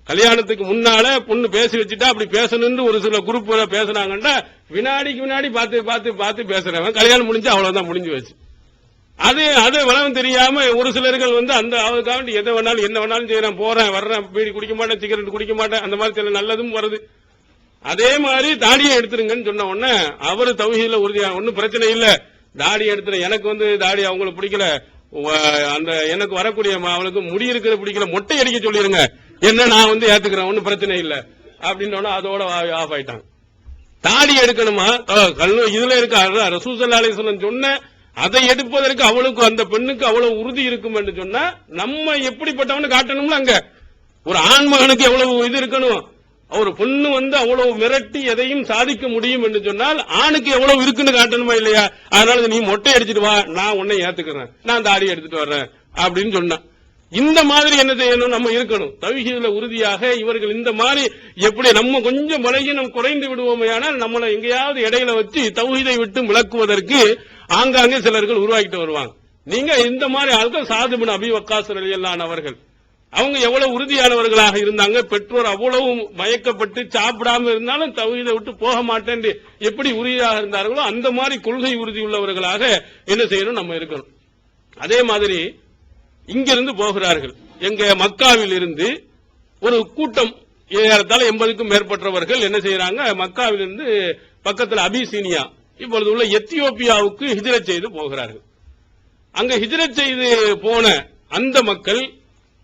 கல்யாணத்துக்கு முன்னால பொண்ணு பேசி வச்சுட்டா அப்படி பேசணும்னு ஒரு சில குரூப் பேசினாங்கன்னா வினாடிக்கு வினாடி பார்த்து பேசுறவன் கல்யாணம் முடிஞ்சு அவ்வளவுதான், முடிஞ்சு வச்சு. அது வளம் தெரியாம ஒரு சிலர்கள் வந்து அந்த அவருக்காக எதை வேணாலும் என்ன வேணாலும் செய்யறேன், போறேன் வர்றேன், பீடி குடிக்க மாட்டேன், சிகரெட் குடிக்க மாட்டேன், அந்த மாதிரி சில நல்லதும் வருது. அதே மாதிரி தாடியை எடுத்துருங்கன்னு சொன்ன உடனே அவரு தௌஹீதுல உறுதியா ஒன்னும் பிரச்சனை இல்ல, தாடி எடுத்துறேன், எனக்கு வந்து தாடி அவங்களுக்கு பிடிக்கல, அந்த எனக்கு வரக்கூடிய அவளுக்கு முடி இருக்கிற பிடிக்கல, மொட்டை அடிக்க சொல்லிருங்க, என்ன நான் வந்து ஏத்துக்கிறேன், ஒன்னும் பிரச்சனை இல்ல அப்படின்னு அதோட ஆஃப் ஆயிட்டாங்க. தாடி எடுக்கணுமா, இதுல இருக்க ரசூல் ஸல்லல்லாஹு அலைஹி வஸல்லம் சொன்ன அதை எடுப்பதற்கு அவளுக்கு அந்த பெண்ணுக்கு அவ்வளவு உறுதி இருக்கும் என்று சொன்னா நம்ம எப்படிப்பட்டவனு காட்டணும்ல. அங்க ஒரு ஆண்மகனுக்கு எவ்வளவு இது இருக்கணும், ஒரு பொண்ணு அவ்வளவு மிரட்டி எதையும் சாதிக்க முடியும் என்று சொன்னால் ஆணுக்கு எவ்வளவு இருக்குன்னு காட்டணுமா இல்லையா? அதனால நீ மொட்டை அடிச்சிட்டு வா, நான் உன்னை ஏத்துக்கிறேன், நான் தாடி எடுத்துட்டு வர்றேன் அப்படின்னு சொன்னான். இந்த மாதிரி என்ன செய்யணும், நம்ம இருக்கணும் தௌஹீதுல உறுதியாக. இவர்கள் இந்த மாதிரி எப்படி நம்ம கொஞ்சம் பலகீனம் குறைந்து விடுவோமையானால் நம்மளை எங்கேயாவது இடையில வச்சு தௌஹீதை விட்டு விளக்குவதற்கு ஆங்காங்கே சிலர்கள் உருவாக்கிட்டு வருவாங்க. நீங்க இந்த மாதிரி ஆட்கள் சாது இப்னு அபீ வக்காஸ் ரலியல்லாஹு அன்ஹு அவர்கள் அவங்க எவ்வளவு உறுதியானவர்களாக இருந்தாங்க. பெற்றோர் அவ்வளவு மயக்கப்பட்டு சாப்பிடாம இருந்தாலும் தௌஹீதை விட்டு போக மாட்டேன் எப்படி உறுதியாக இருந்தார்களோ அந்த மாதிரி கொள்கை உறுதி உள்ளவர்களாக என்ன செய்யணும், நம்ம இருக்கணும். அதே மாதிரி இங்கிருந்து போகிறார்கள். எங்க மக்காவில் இருந்து ஒரு கூட்டம் ஏறத்தாழ 80க்கும் மேற்பட்டவர்கள் என்ன செய்யறாங்க, மக்காவில் இருந்து பக்கத்தில் அபிசீனியா இப்பொழுது உள்ள எத்தியோப்பியாவுக்கு ஹிஜ்ரத் செய்து போகிறார்கள். அங்க ஹிஜ்ரத் செய்து போன அந்த மக்கள்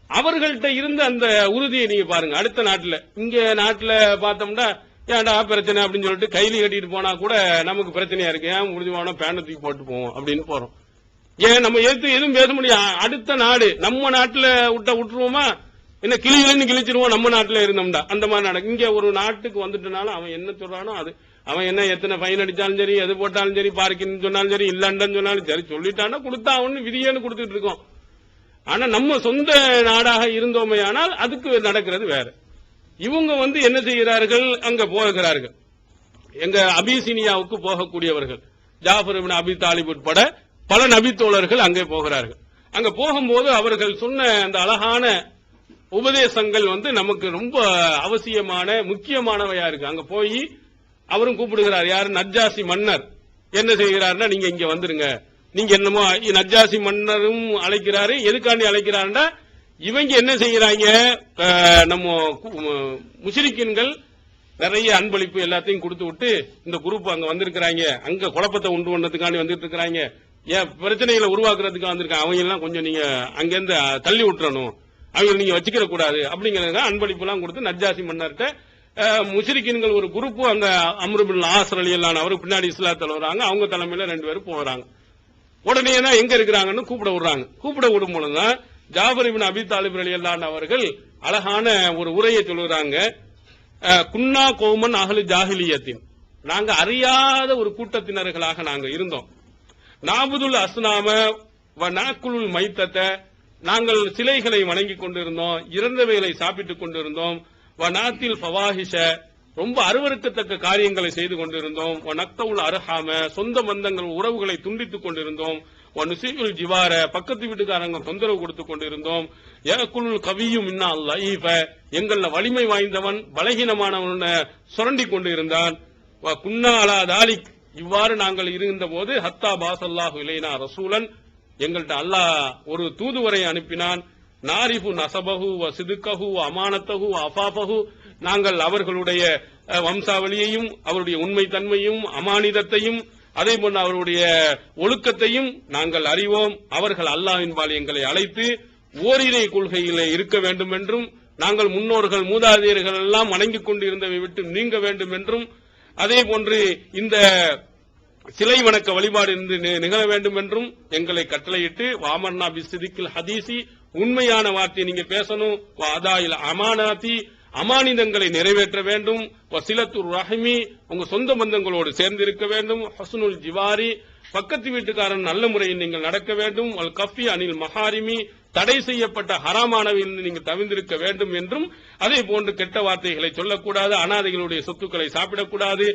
அவர்கள்ட்ட இருந்த அந்த உறுதியை நீங்க பாருங்க. அடுத்த நாட்டுல இங்க நாட்டுல பார்த்தோம்னா ஏன்டா பிரச்சனை அப்படின்னு சொல்லிட்டு கைலி கட்டிட்டு போனா கூட நமக்கு பிரச்சனையா இருக்கு, ஏன் உறுதியான பேனை தூக்கி போட்டு போவோம் அப்படின்னு போறோம். ஏன் நம்ம எதுவும் பேச முடியும். அடுத்த நாடு நம்ம நாட்டுல விட்டுருவோமா, என்ன கிளின்னு கிழிச்சிருவோம் நம்ம நாட்டுல இருந்தோம்டா. அந்த மாதிரி நடக்கும். இங்க ஒரு நாட்டுக்கு வந்துட்டனாலும் அவன் என்ன சொல்றானோ அது, அவன் என்ன எத்தனை ஃபைன் அடிச்சாலும் சரி, எது போட்டாலும் சரி, பார்க்கின்னு சொன்னாலும் சரி, இல்லன்னு சொன்னாலும் சரி, சொல்லிட்டானா கொடுத்தா அவனு விதியேன்னு கொடுத்துட்டு இருக்கோம். ஆனா நம்ம சொந்த நாடாக இருந்தோமே ஆனால் அதுக்கு நடக்கிறது வேற. இவங்க என்ன செய்கிறார்கள், அங்க போகிறார்கள். எங்க அபிசீனியாவுக்கு போகக்கூடியவர்கள் ஜாஃபர் இப்னு அபி தாலிப் உட்பட பல நபி தோழர்கள் அங்கே போகிறார்கள். அங்க போகும்போது அவர்கள் சொன்ன அந்த அழகான உபதேசங்கள் நமக்கு ரொம்ப அவசியமான முக்கியமானவையா இருக்கு. அங்க போய் அவரும் கூப்பிடுகிறார். யாரு, நஜ்ஜாசி மன்னர் என்ன செய்கிறார்னா, நீங்க இங்க வந்துருங்க. நீங்க என்னமோ நஜ்ஜாசி மன்னரும் அழைக்கிறாரு. எதுக்காண்டி அழைக்கிறாருன்னா, இவங்க என்ன செய்யறாங்க, நம்ம முஷ்ரிக்கீன்கள் நிறைய அன்பளிப்பு எல்லாத்தையும் கொடுத்து விட்டு இந்த குரூப் அங்க வந்திருக்கிறாங்க, அங்க குழப்பத்தை உண்டு பண்ணதுக்காண்டி வந்துட்டு இருக்கிறாங்க, ஏன் பிரச்சனைகளை உருவாக்குறதுக்கு வந்திருக்காங்க, அவங்க எல்லாம் கொஞ்சம் நீங்க அங்கிருந்து தள்ளி விட்டுறணும், அவங்க நீங்க வச்சுக்கிற கூடாது அப்படிங்கறத அன்பளிப்பு எல்லாம் கொடுத்து நஜ்ஜாசி மன்னர்கிட்ட முஷ்ரிக்கீன்கள் ஒரு குரூப் அங்க அம்ர் இப்னு ஆஸ் ரலியல்லாஹு அன்ஹு அவரு பின்னாடி இஸ்லாத்துல வராங்க. அவங்க தலைமையில 2 பேரும் போறாங்க. உடனே தான் எங்க இருக்கிறாங்கன்னு கூப்பிட விடுறாங்க. கூப்பிட விடும் பொழுதுதான் ஜாஃபர் இப்னு அபி தாலிப் ரலியல்லாஹு அன்ஹு அவர்கள் அழகான ஒரு உரையை சொல்லுறாங்க. குன்னா கௌமன் அஹ்லு ஜாஹிலியத்தின், நாங்க அறியாத ஒரு கூட்டத்தினர்களாக நாங்க இருந்தோம். நாபுதுல் அஸ்னாம வ நாக்குலுல் மைத்தத்தை, நாங்கள் சிலைகளை வணங்கிக் கொண்டிருந்தோம், இறந்தவைகளை சாப்பிட்டுக் கொண்டிருந்தோம். வ நாத்தில் ஃபவாஹிஷ, ரொம்ப அருவருக்கத்தக்க காரியங்களை செய்து கொண்டிருந்தோம். வ நக்தவுல் அர்ஹாம, சொந்த பந்தங்கள் உறவுகளை துண்டித்துக் கொண்டிருந்தோம். வ நுஸீஉல் ஜிவார, பக்கத்து வீட்டுக்காரங்க தொந்தரவு கொடுத்துக் கொண்டிருந்தோம். யகுலுல் கவியும் மின்னா லைஃப, எங்கள வலிமை வாய்ந்தவன் பலகீனமானவன் சுரண்டி கொண்டு இருந்தான். வ குன்னா அலா தாலிக், இவ்வாறு நாங்கள் இருந்த போது ஹத்தா பாசல்லாஹு இலைனா ரசூலன், எங்கள்கிட்ட அல்லாஹ் ஒரு தூதுவரை அனுப்பினான். நாரிஃபு நசபஹு வ சிதுக்கஹு வ அமானத்தஹு வ அஃபாஃபஹு, நாங்கள் அவர்களுடைய வம்சாவளியையும் அவருடைய உண்மை தன்மையும் அமானிதத்தையும் அதே போன்று அவருடைய ஒழுக்கத்தையும் நாங்கள் அறிவோம். அவர்கள் அல்லாஹ்வின்பால் எங்களை அழைத்து ஓரிரை கொள்கையிலே இருக்க வேண்டும் என்றும், நாங்கள் முன்னோர்கள் மூதாதையர்கள் எல்லாம் வணங்கிக் கொண்டிருந்தவை விட்டு நீங்க வேண்டும் என்றும், அதே போன்று இந்த சிலை வணக்க வழிபாடு நிகழ வேண்டும் என்றும் எங்களை கட்டளையிட்டு, வாமர்னா பிஸ்திதிக்கில் ஹதீசி, உண்மையான வார்த்தையை நீங்க பேசணும். அதாயில் அமானாத்தி, அமானிதங்களை நிறைவேற்ற வேண்டும். வசிலத்துர் ரஹ்மி, உங்க சொந்த பந்தங்களோடு சேர்ந்து இருக்க வேண்டும். ஹஸ்னுல் ஜிவாரி, பக்கத்து வீட்டுக்காரன் நல்ல முறையில் நீங்கள் நடக்க வேண்டும். வல் கஃபி அனில் மஹாரிமி, தடை செய்யப்பட்ட ஹராமானவில் நீங்கள் தவிர்ந்திருக்க வேண்டும் என்றும், அதே போன்று கெட்ட வார்த்தைகளை சொல்லக்கூடாது, அனாதைகளுடைய சொத்துக்களை சாப்பிடக்கூடாது,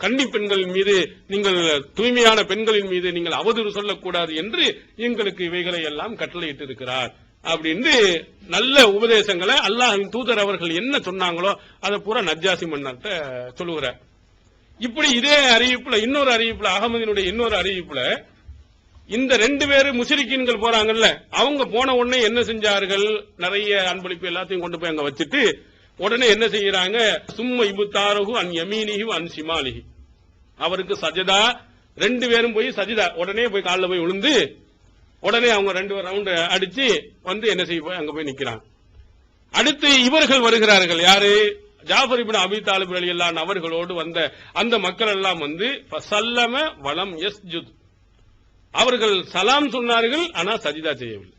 கன்னி பெண்களின் மீது நீங்கள் தூய்மையான பெண்களின் மீது நீங்கள் அவதூறு சொல்லக்கூடாது என்று எங்களுக்கு இவைகளை எல்லாம் கட்டளையிட்டு இருக்கிறார் அப்படின்னு நல்ல உபதேசங்களை அல்லாஹ்வின் தூதர் அவர்கள் என்ன சொன்னாங்களோ அதை பூரா நஜ்ஜாசி மன்னர்கிட்ட சொல்லுகிறார். இப்படி இதே அறிவிப்புல இன்னொரு அறிவிப்புல, அகமதினுடைய இன்னொரு அறிவிப்புல, இந்த 2 பேரும் முஷ்ரிக்கீன்கள் போறாங்கல்ல, அவங்க போன உடனே என்ன செஞ்சார்கள், நிறைய அன்பளிப்பு எல்லாத்தையும் கொண்டு போய் அங்க வச்சுட்டு உடனே என்ன செய்யறாங்க, சும்ம இபுத்தாரஹு அன் யமீனிஹி அன் ஷிமாலிஹி, அவருக்கு சஜதா, 2 பேரும் போய் சஜிதா, உடனே போய் காலில் போய் விழுந்து உடனே அவங்க 2 ரவுண்ட் அடிச்சு என்ன செய்ய போய் அங்க போய் நிக்கிறாங்க. அடுத்து இவர்கள் வருகிறார்கள். யாரு, ஜாஃபர் இப்னு அபி தாலிப் ரலியல்லாஹு அன்ஹு அவர்களோடு வந்த அந்த மக்கள் எல்லாம் வந்து ஃபஸல்லம வலம் யஸ்ஜுத், அவர்கள் சலாம் சொன்னார்கள், ஆனா சஜிதா செய்யவில்லை.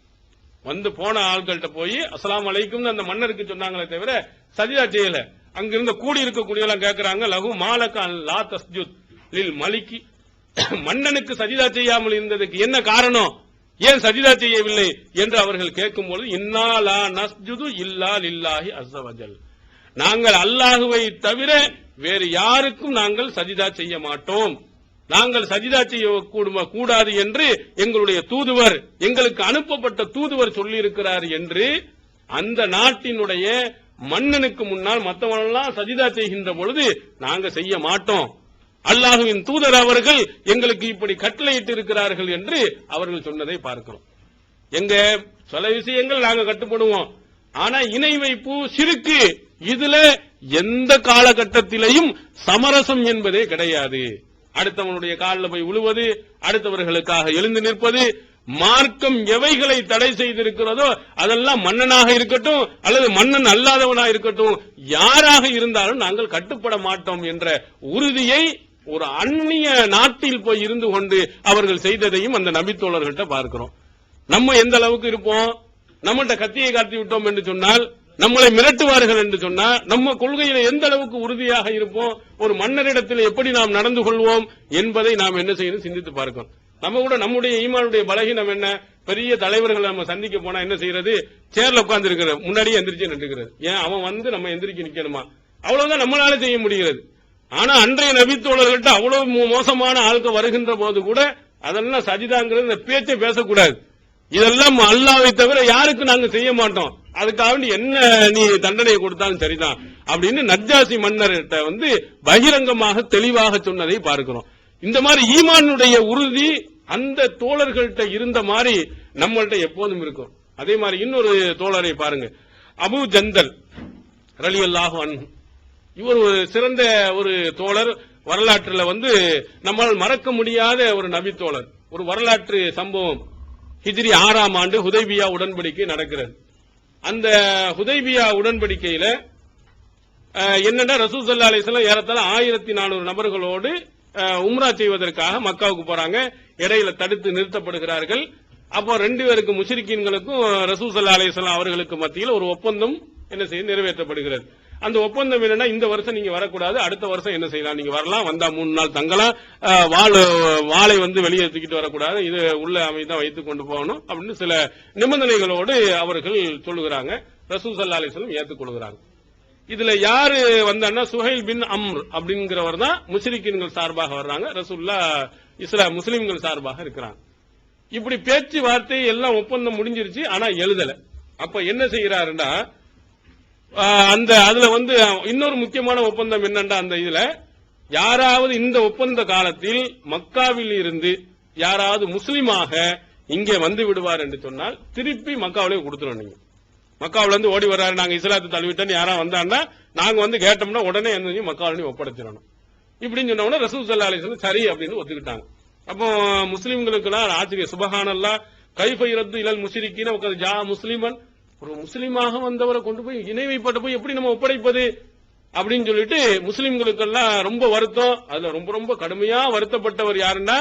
வந்து போன ஆட்கள்கிட்ட போய் அஸ்ஸலாமு அலைக்கும் அந்த மன்னருக்கு சொன்னாங்களே தவிர சஜிதா செய்யல. அங்கிருந்த கூடி இருக்கக்கூடியவங்க கேட்கிறாங்க, லகு மாலக லா தஸ்ஜுத் லில் மலிகி, மன்னனுக்கு சஜிதா செய்யாமல் இருந்ததுக்கு என்ன காரணம், ஏன் சஜிதா செய்யவில்லை என்று அவர்கள் கேட்கும்போது, இன்னா லா நஸ்ஜுது இல்லா லில்லாஹி அஸ்ஸ வஜல், நாங்கள் அல்லாஹுவை தவிர வேறு யாருக்கும் நாங்கள் சஜிதா செய்ய மாட்டோம், நாங்கள் சஜிதா செய்ய கூடாது என்று எங்களுடைய தூதுவர், எங்களுக்கு அனுப்பப்பட்ட தூதுவர் சொல்லி இருக்கிறார் என்று அந்த நாட்டினுடைய மன்னனுக்கு முன்னால் மற்றவர்களெல்லாம் சஜிதா செய்கின்ற பொழுது நாங்க செய்ய மாட்டோம், அல்லாஹுவின் தூதர் அவர்கள் எங்களுக்கு இப்படி கட்டளையிட்டு இருக்கிறார்கள் என்று அவர்கள் சொன்னதை பார்க்கிறோம். எங்க சில விஷயங்கள் நாங்க கட்டுப்படுவோம், ஆனா இணை வைப்பு, சிறுக்கு, இதுல எந்த காலகட்டத்திலையும் சமரசம் என்பதே கிடையாது. அடுத்தவனுடைய காலில் போய் விழுவது, அடுத்தவர்களுக்காக எழுந்து நிற்பது, மார்க்கம் எவைகளை தடை செய்திருக்கிறதோ அதெல்லாம் மன்னனாக இருக்கட்டும் அல்லது மன்னன் அல்லாதவனாக இருக்கட்டும், யாராக இருந்தாலும் நாங்கள் கட்டுப்பட மாட்டோம் என்ற உறுதியை ஒரு அந்நிய நாட்டில் போய் இருந்து கொண்டு அவர்கள் செய்ததையும் அந்த நபித்தோழர்கள்ட்ட பார்க்கிறோம். நம்ம எந்த அளவுக்கு இருப்போம், நம்மகிட்ட கத்தியை காட்டி விட்டோம் என்று சொன்னால், நம்மளை மிரட்டுவார்கள் என்று சொன்னால், நம்ம கொள்கையில எந்த அளவுக்கு உறுதியாக இருப்போம், ஒரு மன்னரிடத்தில் எப்படி நாம் நடந்து கொள்வோம் என்பதை நாம் என்ன செய்யணும் சிந்தித்து பார்க்கணும். நம்ம கூட நம்முடைய ஈமானுடைய பலகீனம் என்ன, பெரிய தலைவர்களை நம்ம சந்திக்க போனா என்ன செய்யறது, சேர்ல உட்கார்ந்து இருக்கிறது, முன்னாடியே எந்திரிச்சு நின்றுக்கிறது. ஏன் அவன் வந்து நம்ம எந்திரிக்க நிக்கணுமா, அவ்வளவுதான் நம்மளால செய்ய முடிகிறது. ஆனா அன்றைய நபித்தோழர்கள்ட்ட அவ்வளவு மோசமான ஆட்கள் வருகின்ற போது கூட அதெல்லாம் சஜிதாங்கிறது இந்த பேச்சை பேசக்கூடாது, இதெல்லாம் அல்லாஹ்வை தவிர யாருக்கு நாங்க செய்ய மாட்டோம், அதுக்காக என்ன நீ தண்டனை கொடுத்தாலும் சரிதான் அப்படின்னு நஜ்ஜாசி மன்னர்கிட்ட வந்து பகிரங்கமாக தெளிவாக சொன்னதை பார்க்கிறோம். இந்த மாதிரி ஈமானுடைய உறுதி அந்த தோழர்கள்ட்ட இருந்த மாதிரி நம்மள்ட்ட எப்போதும் இருக்கும். அதே மாதிரி இன்னொரு தோழரை பாருங்க, அபூ ஜந்தல் ரலியல்லாஹு அன்ஹு, இவர் ஒரு சிறந்த ஒரு தோழர், வரலாற்றுல வந்து நம்மால் மறக்க முடியாத ஒரு நபி தோழர். ஒரு வரலாற்று சம்பவம், ஹிஜ்ரி 6ஆம் ஆண்டு ஹுதைபியா உடன்படிக்கை நடக்கிறது. அந்த ஹுதைபியா உடன்படிக்கையில என்னன்னா ரசூல் ஸல்லல்லாஹு அலைஹி வஸல்லம் ஏறத்தாழ 1400 நபர்களோடு உம்ரா செய்வதற்காக மக்காவுக்கு போறாங்க. இடையில தடுத்து நிறுத்தப்படுகிறார்கள். அப்போ 2 பேருக்கு முஷ்ரிக்கீன்களுக்கும் ரசூல் ஸல்லல்லாஹு அலைஹி வஸல்லம் அவர்களுக்கு மத்தியில் ஒரு ஒப்பந்தம் என்ன செய்ய நிறைவேற்றப்படுகிறது. அந்த ஒப்பந்தம் என்னன்னா, இந்த வருஷம் நீங்க வரக்கூடாது, அடுத்த வருஷம் என்ன செய்யலாம், நீங்க வரலாம், வந்தா 3 நாள் தங்கலாம், வாளை வந்து வெளியே தூக்கிட்டு வரக்கூடாது, இது உள்ள அமைதான் வைத்துக் கொண்டு போகணும் அப்படின்னு சில நிபந்தனைகளோடு அவர்கள் சொல்லுகிறாங்க. ரசூல் ஸல்லல்லாஹு அலைஹி வஸல்லம் ஏற்றுக்கொள்கிறாங்க. இதுல யாரு வந்தான்னா சுஹைல் பின் அம்ர் அப்படிங்கிறவர் தான் முஸ்லிம்கள் சார்பாக வர்றாங்க, ரசூலுல்லாஹ் முஸ்லிம்கள் சார்பாக இருக்கிறாங்க. இப்படி பேச்சுவார்த்தை எல்லாம் ஒப்பந்தம் முடிஞ்சிருச்சு, ஆனா எழுதல. அப்ப என்ன செய்யறாருன்னா, அந்த அதுல வந்து இன்னொரு முக்கியமான ஒப்பந்தம் என்னன்னா, அந்த இதுல யாராவது இந்த ஒப்பந்த காலத்தில் மக்காவில் இருந்து யாராவது முஸ்லிமாக இங்கே வந்து விடுவார் என்று சொன்னால் திருப்பி மக்காவிலே கொடுத்துரும். நீங்க மக்காவில இருந்து ஓடி வர்றாரு, நாங்க இஸ்லாத்தை தழுவிட்டோன்னு யாரா வந்தான்னா நாங்க வந்து கேட்டோம்னா உடனே என்ன மக்காவிலையும் ஒப்படைச்சிடணும் இப்படின்னு சொன்ன ரசூல் ஸல்லல்லாஹு அலைஹி வஸல்லம் சரி அப்படின்னு ஒத்துக்கிட்டாங்க. அப்போ முஸ்லிம்களுக்கு ஆச்சரிய, சுபஹானல்லாஹ் கைஃப யரது இலல் முஷ்ரிக்கீன வகத் ஜா முஸ்லிமன், ஒரு முஸ்லிமாக வந்தவரை கொண்டு போய் இணை வைப்பட்ட போய் எப்படி நம்ம ஒப்படைப்பது அப்படின்னு சொல்லிட்டு முஸ்லிம்களுக்கெல்லாம் ரொம்ப வருத்தம். அதுல ரொம்ப ரொம்ப கடுமையா வருத்தப்பட்டவர் யாருன்னா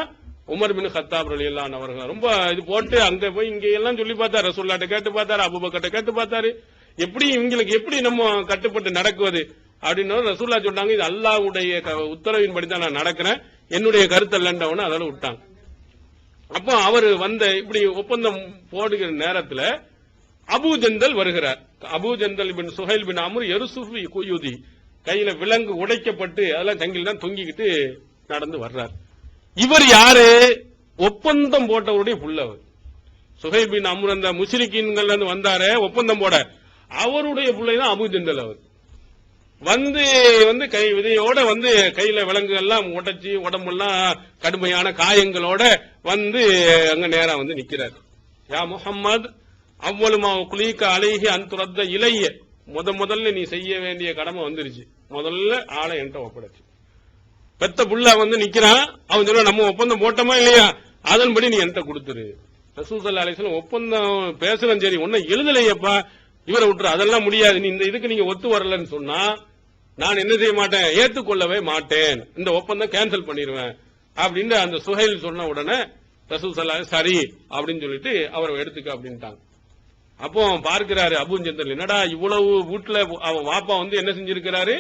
உமர் பின் கத்தாப் ரலியல்லாஹு அன்ஹு அவர்கள். ரொம்ப இது போட்டு அங்க போய் இங்க எல்லாம் சொல்லி பார்த்தாரு, ரசூலுல்லாஹ்ட்ட கேட்டு பார்த்தாரு, அபூபக்கர்ட்ட கேட்டு பார்த்தாரு, எப்படி இவங்களுக்கு எப்படி நம்ம கட்டுப்பட்டு நடக்குவது அப்படின்னு. ரசூலுல்லாஹ் சொன்னாங்க, இது அல்லாஹ்வுடைய உத்தரவின்படி தான் நான் நடக்கிறேன், என்னுடைய கருத்து அல்லன்றவன அதோட விட்டாங்க. அப்போ அவர் வந்த இப்படி ஒப்பந்தம் போடுகிற நேரத்துல அபூ ஜந்தல் வருகிறார். அபூ ஜந்தல் பின் சுஹைல் பின் அம்ர் யர்சுஃபி குயூதி, கையில விலங்கு உடைக்கப்பட்டு அதெல்லாம் சங்கில் தான் தொங்கிக்கிட்டு நடந்து வர்றார். இவர் யாரு, ஒப்பந்தம் போட்டவருடைய புள்ளவர். சுஹைல் பின் அம்ர் அந்த முஷ்ரிக்கீன்கள் வந்தாரு ஒப்பந்தம் போட, அவருடைய பிள்ளை தான் அபூ ஜந்தல். அவர் வந்து கை விதையோட வந்து கையில விலங்கு எல்லாம் உடைச்சி உடம்பெல்லாம் கடுமையான காயங்களோட வந்து அங்க நேரா வந்து நிக்கிறார். யா முஹம்மது அவ்வளமா குலீக்க அலைஹி அன்துரத்த இலைய, முதல்ல நீ செய்ய வேண்டிய கடமை வந்துருச்சு, முதல்ல ஆளை என்கிட்ட ஒப்படைச்சு. பெத்த புள்ள வந்து நிக்கிறான், அவன் சொல்ல நம்ம ஒப்பந்தம் போட்டோமா இல்லையா, அதன்படி நீ என்கிட்ட கொடுத்துரு. ரசூல் ஸல்லல்லாஹு அலைஹி வஸல்லம் ஒப்பந்தம் பேசுறேன், சரி ஒன்னும் எழுதலையப்பா, இவரை விட்டுரு, அதெல்லாம் முடியாது, நீ இந்த இதுக்கு நீங்க ஒத்து வரலன்னு சொன்னா நான் என்ன செய்ய மாட்டேன், ஏற்றுக்கொள்ளவே மாட்டேன், இந்த ஒப்பந்தம் கேன்சல் பண்ணிடுவேன் அப்படின்னு அந்த சுஹைல் சொன்ன உடனே ரசூல் ஸல்லல்லாஹு சரி அப்படின்னு சொல்லிட்டு அவரை எடுத்துக்க அப்படின்ட்டாங்க. அப்போ பார்க்கிறாரு அபூ ஜந்தல், என்னடா இவ்வளவு வீட்டுல அவன் வாப்பா வந்து என்ன செஞ்சிருக்கிறாரு,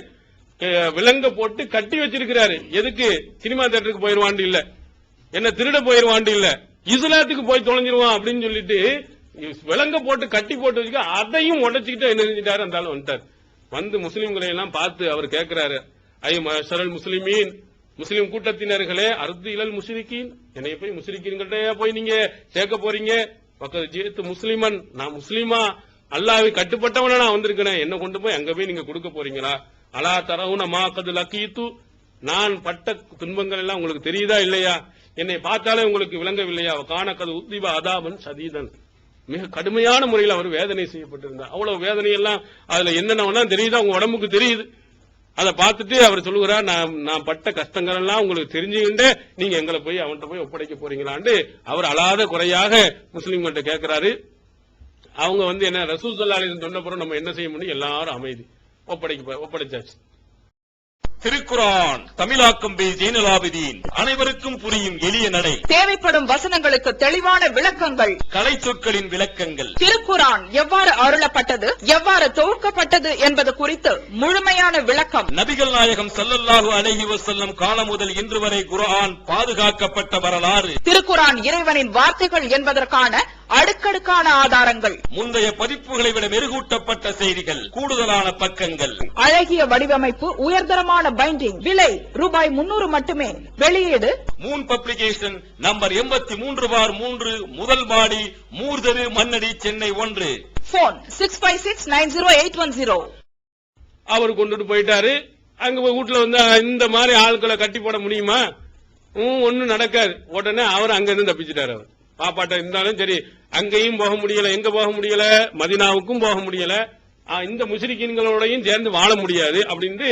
விலங்க போட்டு கட்டி வச்சிருக்கிறாரு. எதுக்கு? சினிமா தியேட்டருக்கு போயிருவாண்டு இல்ல, என்ன திருட போயிருவாண்டு இல்ல, இஸ்லாத்துக்கு போய் தொலைஞ்சிருவான் அப்படின்னு சொல்லிட்டு விலங்க போட்டு கட்டி போட்டு வச்சுக்க, அதையும் உடைச்சுக்கிட்டு என்ன செஞ்சிட்டாரு, அந்த ஆள் வந்துட்டார். வந்து முஸ்லிம்களை எல்லாம் பார்த்து அவர் கேட்கிறாரு, ஐ மஷரல் முஸ்லிமீன், முஸ்லிம் கூட்டத்தினர்களே, அர்து இலல் முஷ்ரிகீன், என்னைய போய் முஷ்ரிகீன்கிட்ட போய் நீங்க சேர்க்க போறீங்க, பக்கத்து ஜீத்து முஸ்லிமன், நான் முஸ்லிமா அல்லாஹ்வை கட்டுப்பட்டவன நான் வந்திருக்கிறேன், என்ன கொண்டு போய் அங்க போய் நீங்க கொடுக்க போறீங்களா? அலா தரவுன மா கது லக்கீத்து, நான் பட்ட துன்பங்கள் எல்லாம் உங்களுக்கு தெரியுதா இல்லையா? என்னை பார்த்தாலே உங்களுக்கு விளங்கவில்லையா? காண கது உத்திப அதாபன் சதீதன், மிக கடுமையான முறையில் அவர் வேதனை செய்யப்பட்டிருந்தார். அவ்வளவு வேதனை எல்லாம் அதுல என்னென்ன தெரியுதா, உங்க உடம்புக்கு தெரியுது. அதை பார்த்துட்டு அவர் சொல்லுகிறார், நான் பட்ட கஷ்டங்கள் எல்லாம் உங்களுக்கு தெரிஞ்சுக்கிட்டு நீங்க எங்களை போய் அவன்கிட்ட போய் ஒப்படைக்க போறீங்களான்னு அவர் அழாத குறையாக முஸ்லிம்கிட்ட கேட்கிறாரு. அவங்க வந்து என்ன ரசூல் ஸல்லல்லாஹு அலைஹி வஸல்லம் சொன்ன பிறகு நம்ம என்ன செய்ய முடியும், எல்லாரும் அமைதி, ஒப்படைச்சாச்சு. திருக்குரான் தமிழாக்கம் பி ஜெய்னுல் ஆபிதீன், அனைவருக்கும் புரியும் எளிய நடை, தேவைப்படும் வசனங்களுக்கு தெளிவான விளக்கங்கள், கலை சொற்களின் விளக்கங்கள், திருக்குரான் எவ்வாறு அருளப்பட்டது, எவ்வாறு தொகுக்கப்பட்டது என்பது குறித்து முழுமையான விளக்கம், நபிகள் நாயகம் ஸல்லல்லாஹு அலைஹி வஸல்லம் காலம் முதல் இன்று வரை குர்ஆன் பாதுகாக்கப்பட்ட வரலாறு, திருக்குரான் இறைவனின் வார்த்தைகள் என்பதற்கான அடுக்கடுக்கான ஆதாரங்கள், முந்தைய பதிப்புகளை விட மெருகூட்டப்பட்ட செய்திகள், கூடுதலான பக்கங்கள், அழகிய வடிவமைப்பு, உயர்தரமான பைண்டிங், விலை ரூபாய் 300 மட்டுமே. வெளியீடு மூன் பப்ளிகேஷன், நம்பர் 83/3, முதல் மாடி, மூர்தரு, மண்ணடி, சென்னை 1. போன் 65690810. அவர் கொண்டுட்டு போயிட்டாரு. அங்க போய் வீட்டுல வந்து இந்த மாதிரி ஆட்களை கட்டி போட முடியுமா? ஒன்னும் நடக்காது. உடனே அவர் அங்க இருந்து தப்பிச்சுட்டாரு. அவர் பாப்பாட்ட இருந்தாலும் சரி, அங்கேயும் போக முடியல, எங்க போக முடியல, மதீனாவுக்கும் போக முடியல, இந்த முஸ்லிக்கீன்களோடையும் சேர்ந்து வாழ முடியாது அப்படின்னு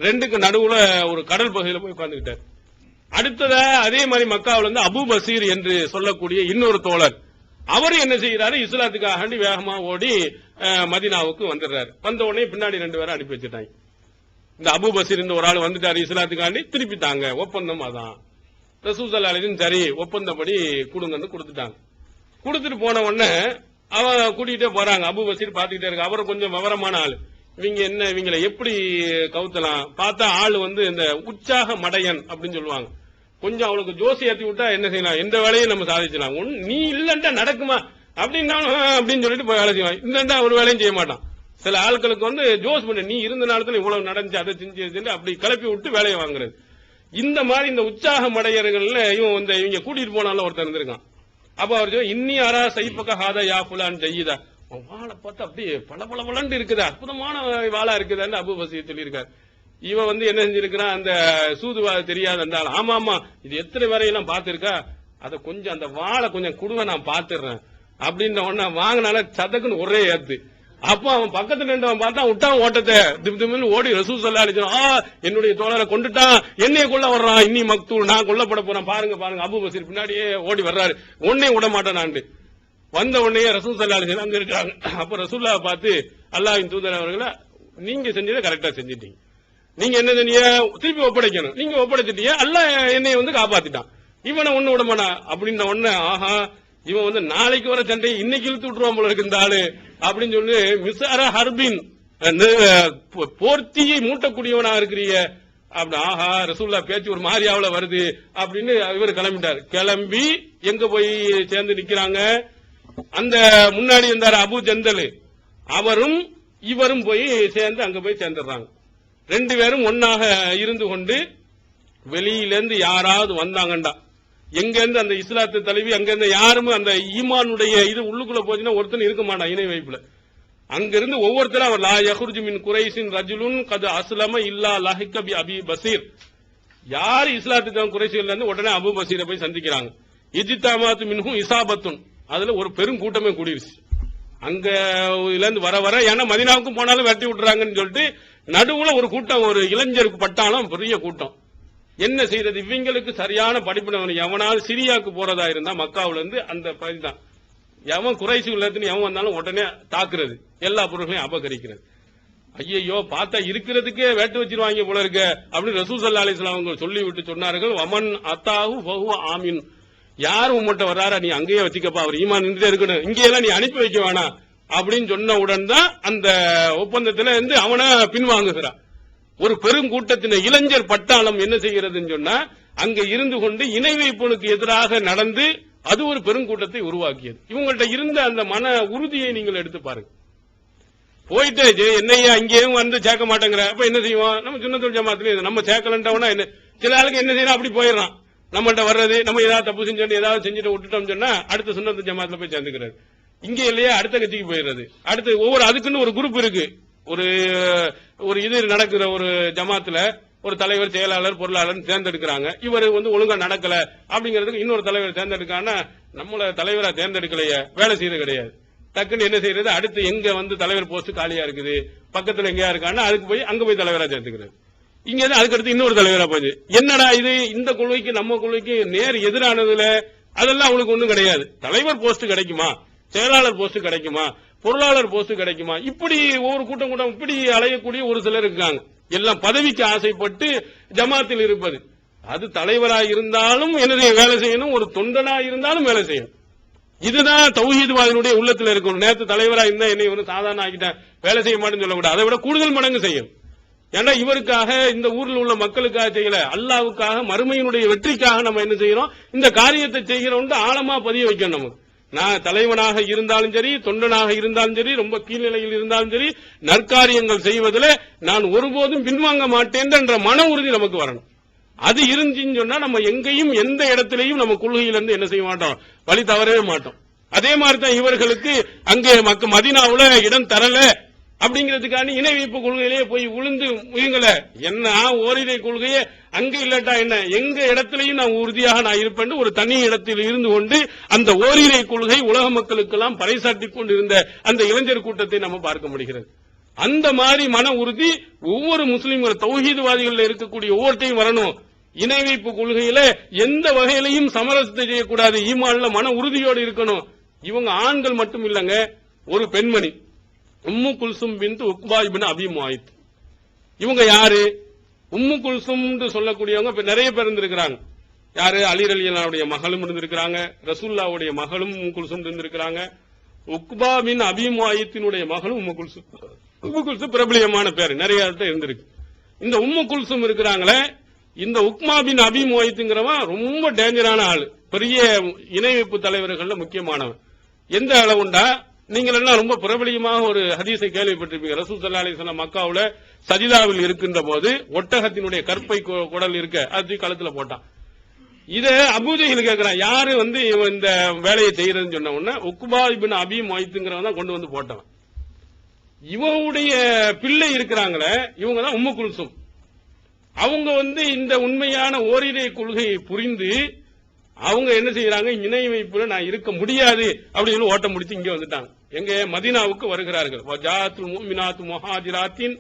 ரெண்டுக்கு நடுவுல ஒரு கடல் பகுதியில் போய் உட்கார்ந்துகிட்டார். அடுத்ததா அதே மாதிரி மக்காவில் வந்து அபூ பசீர் என்று சொல்லக்கூடிய இன்னொரு தோழர், அவரு என்ன செய்யறாரு, இஸ்லாத்துக்காக வேகமா ஓடி மதீனாவுக்கு வந்துடுறாரு. வந்த உடனே பின்னாடி 2 பேரை அனுப்பி வச்சுட்டாங்க. இந்த அபூ பசீர் இந்த ஒரு ஆள் வந்துட்டாரு இஸ்லாத்துக்காண்டி, திருப்பிட்டாங்க. ஒப்பந்தம் அதான். ரசூல் ஸல்லல்லாஹு அலைஹி வஸல்லம் சரி ஒப்பந்தப்படி கொடுங்கன்னு கொடுத்துட்டாங்க. கொடுத்துட்டு போன உடனே அவன் கூட்டிகிட்டே போறாங்க. அபூ பசீர் பாத்துக்கிட்டே இருக்கு. அவர் கொஞ்சம் விவரமான ஆள். இவங்க என்ன, இவங்களை எப்படி கவுத்தலாம் பார்த்தா ஆள் வந்து இந்த உற்சாக மடையன் அப்படின்னு சொல்லுவாங்க. கொஞ்சம் அவளுக்கு ஜோசி ஏற்றி விட்டா என்ன செய்யலாம், எந்த வேலையும் நம்ம சாதிச்சலாம். நீ இல்லன்ட்டா நடக்குமா அப்படின்னாலும் அப்படின்னு சொல்லிட்டு போய் வேலை செய்வான். இல்லன்னா ஒரு வேலையும் செய்ய மாட்டான். சில ஆட்களுக்கு வந்து ஜோஸ் பண்ண, நீ இருந்த நேரத்தில் இவ்வளவு நடந்துச்சு, அதை செஞ்சு அப்படி கிளப்பி விட்டு வேலையை வாங்குறது. இந்த மாதிரி இந்த உற்சாக மடையர்கள்ல இவங்க கூட்டிட்டு போனாலும் ஒருத்தர் இருந்திருக்கான். அப்ப அவர் சொல்ல, இன்னி அரா சைப்பக ஹாதா யா ஃபுலான் ஜய்யிதா, வாழை பார்த்தா அப்படியே பளபளபளன்னு இருக்குது, அற்புதமான வாழா இருக்குதான்னு அபூ பசீர் சொல்லியிருக்காரு. இவன் வந்து என்ன செஞ்சிருக்கிறான், அந்த சூதுவாத தெரியாத அந்த ஆள், ஆமா இது எத்தனை வரையெல்லாம் பார்த்திருக்கா, அதை கொஞ்சம் அந்த வாழை கொஞ்சம் குடுவை நான் பாத்துறேன் அப்படின்ற உடனே வாங்கினால சதக்குன்னு ஒரே ஏத்து. அப்போ அவன் பக்கத்துல இருந்தவன் பார்த்தா விட்டான் ஓட்டத்தை, திம்னு ஓடி ரசூல் ஸல்லல்லாஹு அலைஹி வஸல்லம், என்னுடைய தோழரை கொண்டுட்டான், என்னைய கொல்ல வர்றான், இன்னி மக்தூல், நான் கொல்லப்பட போறேன், பாருங்க அபூ பசீர் பின்னாடியே ஓடி வர்றாரு, உடனே விட மாட்டேன். வந்த உடனே ரசூல் ஸல்லல்லாஹு அலைஹி வஸல்லம் அங்க இருக்காங்க. அப்ப ரசூலுல்லாஹ் பார்த்து, அல்லாஹ்வின் தூதர் அவர்களே, நீங்க செஞ்சதை கரெக்டா செஞ்சிட்டீங்க, நீங்க என்ன செஞ்சீங்க, திருப்பி ஒப்படைக்கணும், நீங்க ஒப்படைச்சிட்டீங்க, அல்லாஹ் என்னைய வந்து காப்பாத்திட்டான், இவனை ஒண்ணு விட மாட்டான் அப்படின்ற உடனே, ஆஹா இவன் வந்து நாளைக்கு வர சண்டையை இன்னைக்கு இழுத்து விட்டுருவான் போல இருக்கு இந்த ஆளு அப்படின்னு சொல்லி, மிஸ்ஸார ஹர்பின், போர்த்தியை மூட்டக்கூடியவனா இருக்கிறீங்க அப்படி, ஆஹா ரசூலுல்லாஹ் பேச்சு ஒரு மாதிரியாவுல வருது அப்படின்னு இவர் கிளம்பிட்டார். கிளம்பி எங்க போய் சேர்ந்து நிக்கிறாங்க, அந்த முன்னாடி இருந்தார் அபூ ஜந்தல், அவரும் இவரும் போய் சேர்ந்து அங்க போய் சேர்ந்துடுறாங்க. 2 பேரும் ஒன்னாக இருந்து கொண்டு, வெளியிலிருந்து யாராவது வந்தாங்கண்டா, எங்க இருந்து அந்த இஸ்லாத்து தலைவி, அங்க இருந்து யாருமே அந்த ஈமானுடைய இது உள்ளுக்குள்ள போச்சுன்னா ஒருத்தன் இருக்க மாட்டான் இணை வைப்புல. அங்கிருந்து ஒவ்வொருத்தரும் அவர் லா யஹ்ருஜு மின் குரைஷின் ரஜுலுன் கத் அஸ்லம இல்லா லஹிக பி அபி பசீர், யார் இஸ்லாத்துக்கு குறைஷில இருந்து உடனே அபூ பசீரை போய் சந்திக்கிறாங்க. இஜ்தாமாத்து மின்ஹு இசாபத்துன், அதுல ஒரு பெரும் கூட்டமே கூடிருச்சு. அங்க இருந்து வர ஏன்னா மதீனாவுக்கும் போனாலும் வெட்டி விட்டுறாங்கன்னு சொல்லிட்டு நடுவுல ஒரு கூட்டம், ஒரு இளைஞருக்கு பட்டாலும் பெரிய கூட்டம். என்ன செய்யறது, இவங்களுக்கு சரியான படிப்பினவன் எவனாலும் சிரியாவுக்கு போறதா இருந்தா மக்காவுல இருந்து அந்த பகுதி தான், எவன் குறைசி உள்ளதுன்னு எவன் வந்தாலும் உடனே தாக்குறது, எல்லா பொருள்களையும் அபகரிக்கிறது. ஐயோ பார்த்தா இருக்கிறதுக்கே வேட்டு வச்சிருவாங்க போல இருக்க அப்படின்னு ரசூல் ஸல்லல்லாஹு அலைஹி வஸல்லம் அவங்க சொல்லி விட்டு சொன்னார்கள், வமன் அத்தாஹு ஃபஹுவ ஆமின். யார் உம்மட்ட வர்றாரா நீ அங்கேயே வச்சுக்கப்பா, அவர் ஈமான் நின்றுட்டே இருக்கணும், இங்கேயெல்லாம் நீ அனுப்பி வைக்க வேணாம் அப்படின்னு சொன்ன உடன் தான் அந்த ஒப்பந்தத்துல இருந்து அவனை பின்வாங்குகிறான். ஒரு பெரும் கூட்டத்தின இளைஞர் பட்டாளம் என்ன செய்கிறதுன்னு சொன்னா, அங்க இருந்து கொண்டு இணை வைப்பனுக்கு எதிராக நடந்து அது ஒரு பெருங்கூட்டத்தை உருவாக்கியது. இவங்கள்ட்ட இருந்த அந்த மன உறுதியை நீங்கள் எடுத்து பாருங்க. போயிட்டு என்னையா அங்கேயும் வந்து சேர்க்க மாட்டேங்கிற, அப்ப என்ன செய்வோம், நம்ம சுன்னத்துல் ஜமாத்துல நம்ம சேர்க்கலன்றவனா என்ன, சில ஆளுக்கு என்ன செய்யணும் அப்படி போயிடறான், நம்மள்ட்ட வர்றது நம்ம ஏதாவது தப்பு செஞ்சோம் ஏதாவது செஞ்சுட்டு விட்டுட்டோம் சொன்னா அடுத்த சுன்னத்துல் ஜமாத்துல போய் சேர்ந்துக்கிறாரு. இங்க இல்லையா அடுத்த கட்சிக்கு போயிடுறது. அடுத்து ஒவ்வொரு அதுக்குன்னு ஒரு குரூப் இருக்கு. ஒரு இது நடக்கிற ஒரு ஜமாத்துல ஒரு தலைவர், செயலாளர், பொருளாளர் தேர்ந்தெடுக்கிறாங்க. இவர் ஒழுங்கா நடக்கல அப்படிங்கிறதுக்கு இன்னொரு தலைவர் தேர்ந்தெடுக்கான்னா நம்மள தலைவரா தேர்ந்தெடுக்கலையே, வேலை செய்யறது கிடையாது. டக்குன்னு என்ன செய்யறது, அடுத்து எங்க தலைவர் போஸ்ட் காலியா இருக்குது, பக்கத்துல எங்கயா இருக்கான்னா அதுக்கு போய் அங்க போய் தலைவரா சேர்த்துக்கிறது. இங்க அதுக்கு அடுத்து இன்னொரு தலைவரா போய் என்னடா இது, இந்த கொள்கைக்கு நம்ம கொள்கைக்கு நேர் எதிரானதுல அதெல்லாம் அவங்களுக்கு ஒண்ணும் கிடையாது. தலைவர் போஸ்ட் கிடைக்குமா, செயலாளர் போஸ்ட் கிடைக்குமா, பொருளாளர் போஸ்ட் கிடைக்குமா, இப்படி ஒவ்வொரு கூட்டம் இப்படி அலையக்கூடிய ஒரு சிலர் இருக்காங்க. எல்லாம் பதவிக்கு ஆசைப்பட்டு ஜமாத்தில் இருப்பது. அது தலைவராக இருந்தாலும் என்ன வேலை செய்யணும், ஒரு தொண்டனா இருந்தாலும் வேலை செய்யணும். இதுதான் தௌஹீத்வாதிகளுடைய உள்ளத்தில் இருக்கணும். நேற்று தலைவரா இருந்தா என்னை சாதாரண ஆகிட்டேன் வேலை செய்ய மாட்டேன்னு சொல்லக்கூடாது, அதை விட கூடுதல் மடங்கு செய்யும். ஏன்னா இவருக்காக இந்த ஊரில் உள்ள மக்களுக்காக செய்யல, அல்லாவுக்காக மறுமையினுடைய வெற்றிக்காக நம்ம என்ன செய்யறோம், இந்த காரியத்தை செய்கிறோம் ஆழமா பதிய வைக்கணும். நமக்கு நான் தலைவனாக இருந்தாலும் சரி, தொண்டனாக இருந்தாலும் சரி, ரொம்ப கீழ்நிலையில் இருந்தாலும் சரி, நற்காரியங்கள் செய்வதில் நான் ஒருபோதும் பின்வாங்க மாட்டேன் என்ற மன உறுதி நமக்கு வரணும். அது இருந்துச்சுன்னு சொன்னா நம்ம எங்கேயும் எந்த இடத்திலையும் நம்ம கொள்கையிலிருந்து என்ன செய்ய மாட்டோம், வழி தவறவே மாட்டோம். அதே மாதிரி தான் இவர்களுக்கு அங்கே மதீனாவுல இடம் தரல அப்படிங்கிறதுக்கான இணை வைப்பு கொள்கையிலேயே போய் விழுந்து இவங்கள என்ன ஓரிரை கொள்கையே அங்க இல்லட்டா என்ன, எங்க இடத்திலையும் நான் உறுதியாக நான் இருப்பேன் ஒரு தனி இடத்தில் இருந்து கொண்டு அந்த ஓரிரை கொள்கை உலக மக்களுக்கெல்லாம் பறைசாட்டிக் கொண்டிருந்த அந்த இளைஞர் கூட்டத்தை நம்ம பார்க்க முடிகிறது. அந்த மாதிரி மன உறுதி ஒவ்வொரு முஸ்லீம்கள் தௌஹீத்வாதிகள் இருக்கக்கூடிய ஒவ்வொருத்தையும் வரணும். இணை வைப்பு கொள்கையில எந்த வகையிலையும் சமரசத்தை செய்யக்கூடாது, ஈமான்ல மன உறுதியோடு இருக்கணும். இவங்க ஆண்கள் மட்டும் இல்லங்க, ஒரு பெண்மணி உம்மு குல்சும் பின்த் உக்பா இப்னு அபி முஆய்த். இவங்க யாரு, உம்மு குல்சும் சொல்லக்கூடியவங்க நிறைய பேர் இருந்திருக்கிறாங்க. யாரு, அலி ரலியல்லாஹுடைய மகளும் இருந்திருக்கிறாங்க, ரசூலுல்லாஹ்வுடைய மகளும் உம்மு குல்சும் இருந்திருக்கிறாங்க, உக்பா பின் அபி முஆய்த்தினுடைய மகளும் உம்மு குல்சும். உம்மு குல்சும் பிரபலியமான பேர், நிறைய இருந்திருக்கு. இந்த உம்மு குல்சும் இருக்கிறாங்களே, இந்த உக்மா பின் அபி முஆய்த்ங்கிறவன் ரொம்ப டேஞ்சரான ஆளு, பெரிய இணை வைப்பு தலைவர்கள்ல முக்கியமானவன். எந்த அளவுண்டா, நீங்கள் எல்லாம் ரொம்ப பிரபலியமாக ஒரு ஹதீஸை கேள்விப்பட்டிருப்பீங்க. ரசூல் ஸல்லல்லாஹு அலைஹி வஸல்லம் மக்காவுல சஜிதாவில் இருக்கின்ற போது ஒட்டகத்தினுடைய கற்பை குடல் இருக்க அது கழுத்துல போட்டான். இத அபூஜஹில் கேட்கிறான், யாரு இந்த வேலையை செய்யறதுன்னு சொன்ன உடனே உக்பா இப்னு அபி முஆய்த்ங்கிறவன் தான் கொண்டு வந்து போட்டவன். இவனுடைய பிள்ளை இருக்கிறாங்களே, இவங்க தான் உம்மு குல்சும். அவங்க இந்த உண்மையான ஓரிரை கொள்கையை புரிந்து அவங்க என்ன செய்யறாங்க, இணை வைப்புல நான் இருக்க முடியாது அப்படின்னு ஓட்ட முடிச்சு இங்க வந்துட்டாங்க. எங்க மதீனாவுக்கு வருகிறார்கள். வஜாத்துல் முஃமினாத்து முஹாஜிராத்தின்,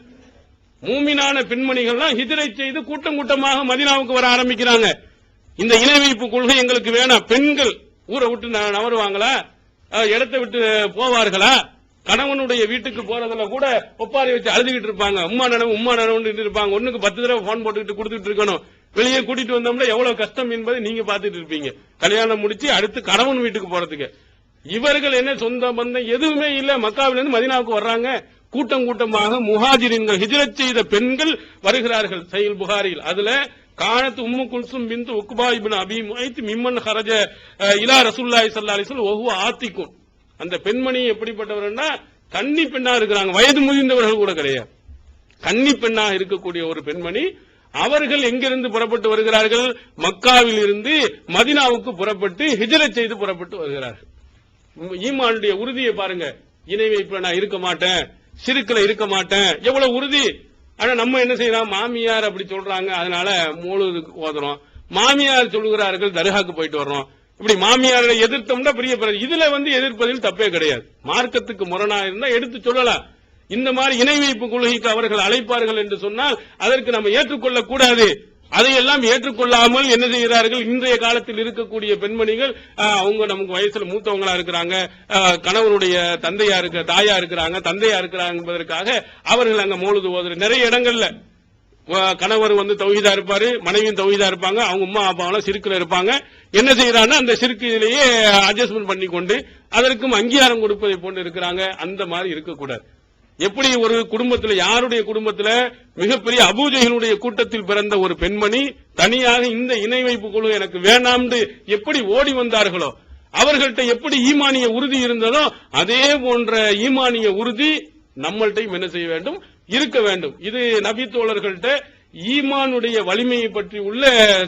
மூமினான பெண்மணிகள்லாம் ஹிஜ்ரத் செய்து கூட்டம் கூட்டமாக மதீனாவுக்கு வர ஆரம்பிக்கிறாங்க. இந்த இணை வைப்பு கொள்கை எங்களுக்கு வேணாம். பெண்கள் ஊரை விட்டு நவருவாங்களா, இடத்தை விட்டு போவார்களா, கணவனுடைய வீட்டுக்கு போறதுல கூட ஒப்பாரி வச்சு அழுதுகிட்டு இருப்பாங்க, உம்மா நனவு இருப்பாங்க. ஒண்ணுக்கு 10 தடவை போன் போட்டுக்கிட்டு கொடுத்துட்டு இருக்கணும். வெளியே கூட்டிட்டு வந்தோம்னா எவ்வளவு கஷ்டம் என்பதை நீங்க பாத்துட்டு இருப்பீங்க. கல்யாணம் முடிச்சு அடுத்து கணவன் வீட்டுக்கு போறதுக்கு இவர்கள் என்ன சொந்த பந்தம் எதுவுமே இல்ல, மக்காவிலிருந்து மதீனாவுக்கு வர்றாங்க. கூட்டம் கூட்டமாக முஹாஜிரின்கள் ஹிஜ்ரத் செய்த பெண்கள் வருகிறார்கள். சஹீஹ் புகாரியில் அதுல கானத் உம்மு குல்சும் பின்த் உக்பா இப்னு அபி முஆய்த் மிம்மன் ஹரஜ இலா ரசூலுல்லாஹி ஸல்லல்லாஹு அலைஹி வஸல்லம் வஹுவ ஆத்திகுன். அந்த பெண்மணி எப்படிப்பட்டவர்னா கன்னி பெண்ணா இருக்கிறாங்க, வயது முதிர்ந்தவர்கள் கூட கிடையாது. கன்னி பெண்ணாக இருக்கக்கூடிய ஒரு பெண்மணி. அவர்கள் எங்கிருந்து புறப்பட்டு வருகிறார்கள், மக்காவில் இருந்து மதீனாவுக்கு புறப்பட்டு ஹிஜ்ரத் செய்து புறப்பட்டு வருகிறார்கள். ஈமானுடைய உறுதியை பாருங்க. இணை வைப்புல நான் இருக்க மாட்டேன், சிறுக்குல இருக்க மாட்டேன், எவ்வளவு உறுதி. ஆனா நம்ம என்ன செய்யறோம், மாமியார் அப்படி சொல்றாங்க அதனால மௌலூதுக்கு ஓதுறோம், மாமியார் சொல்லுகிறார்கள் தர்காக்கு போயிட்டு வர்றோம். இப்படி மாமியாரை எதிர்த்தோம்னா பெரிய இதுல எதிர்ப்பதில் தப்பே கிடையாது. மார்க்கத்துக்கு முரணா இருந்தா எடுத்து சொல்லலாம். இந்த மாதிரி இணை வைப்பு கொள்கைக்கு அவர்கள் அழைப்பார்கள் என்று சொன்னால் அதற்கு நம்ம ஏற்றுக்கொள்ளக் கூடாது. அதையெல்லாம் ஏற்றுக்கொள்ளாமல் என்ன செய்கிறார்கள்? இன்றைய காலத்தில் இருக்கக்கூடிய பெண்மணிகள் அவங்க நமக்கு வயசுல மூத்தவங்களா இருக்கிறாங்க, கணவனுடைய தாயா இருக்கிறாங்க, தந்தையா இருக்கிறாங்க என்பதற்காக அவர்கள் அங்க மௌலிது ஓதுற நிறைய இடங்கள்ல கணவர் தௌஹீதா இருப்பாரு, மனைவியும் தௌஹீதா இருப்பாங்க, அவங்க அம்மா அப்பாவெல்லாம் சிறுக்குல இருப்பாங்க. என்ன செய்யறாங்க? அந்த சிறுக்கிலேயே அட்ஜஸ்ட்மெண்ட் பண்ணி கொண்டு அதற்கும் அங்கீகாரம் கொடுப்பதை போன்று இருக்கிறாங்க. அந்த மாதிரி இருக்கக்கூடாது. எப்படி ஒரு குடும்பத்தில், யாருடைய குடும்பத்தில் மிகப்பெரிய அபூஜைகளுடைய கூட்டத்தில் பிறந்த ஒரு பெண்மணி தனியாக இந்த இணை வைப்பு குழு எனக்கு வேணாம்னு எப்படி ஓடி வந்தார்களோ, அவர்கள்ட்ட எப்படி ஈமானிய உறுதி இருந்ததோ அதே போன்ற ஈமானிய உறுதி நம்மள்டையும் என்ன செய்ய வேண்டும்? இருக்க வேண்டும். இது நபி தோழர்கள்ட்ட ஈமானுடைய வலிமையை பற்றி உள்ள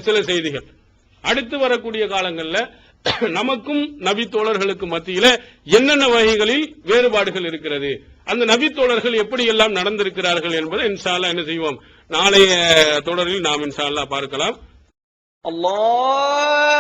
சில செய்திகள். அடுத்து வரக்கூடிய காலங்களில் நமக்கும் நபி தோழர்களுக்கு மத்தியில என்னென்ன வகைகளில் வேறுபாடுகள் இருக்கிறது, அந்த நபி தோழர்கள் எப்படி எல்லாம் நடந்திருக்கிறார்கள் என்பதை இன்ஷா அல்லாஹ் என்ன செய்வோம்? நாளைய தொடரில் நாம் இன்ஷா அல்லாஹ் பார்க்கலாம். அல்லாஹ்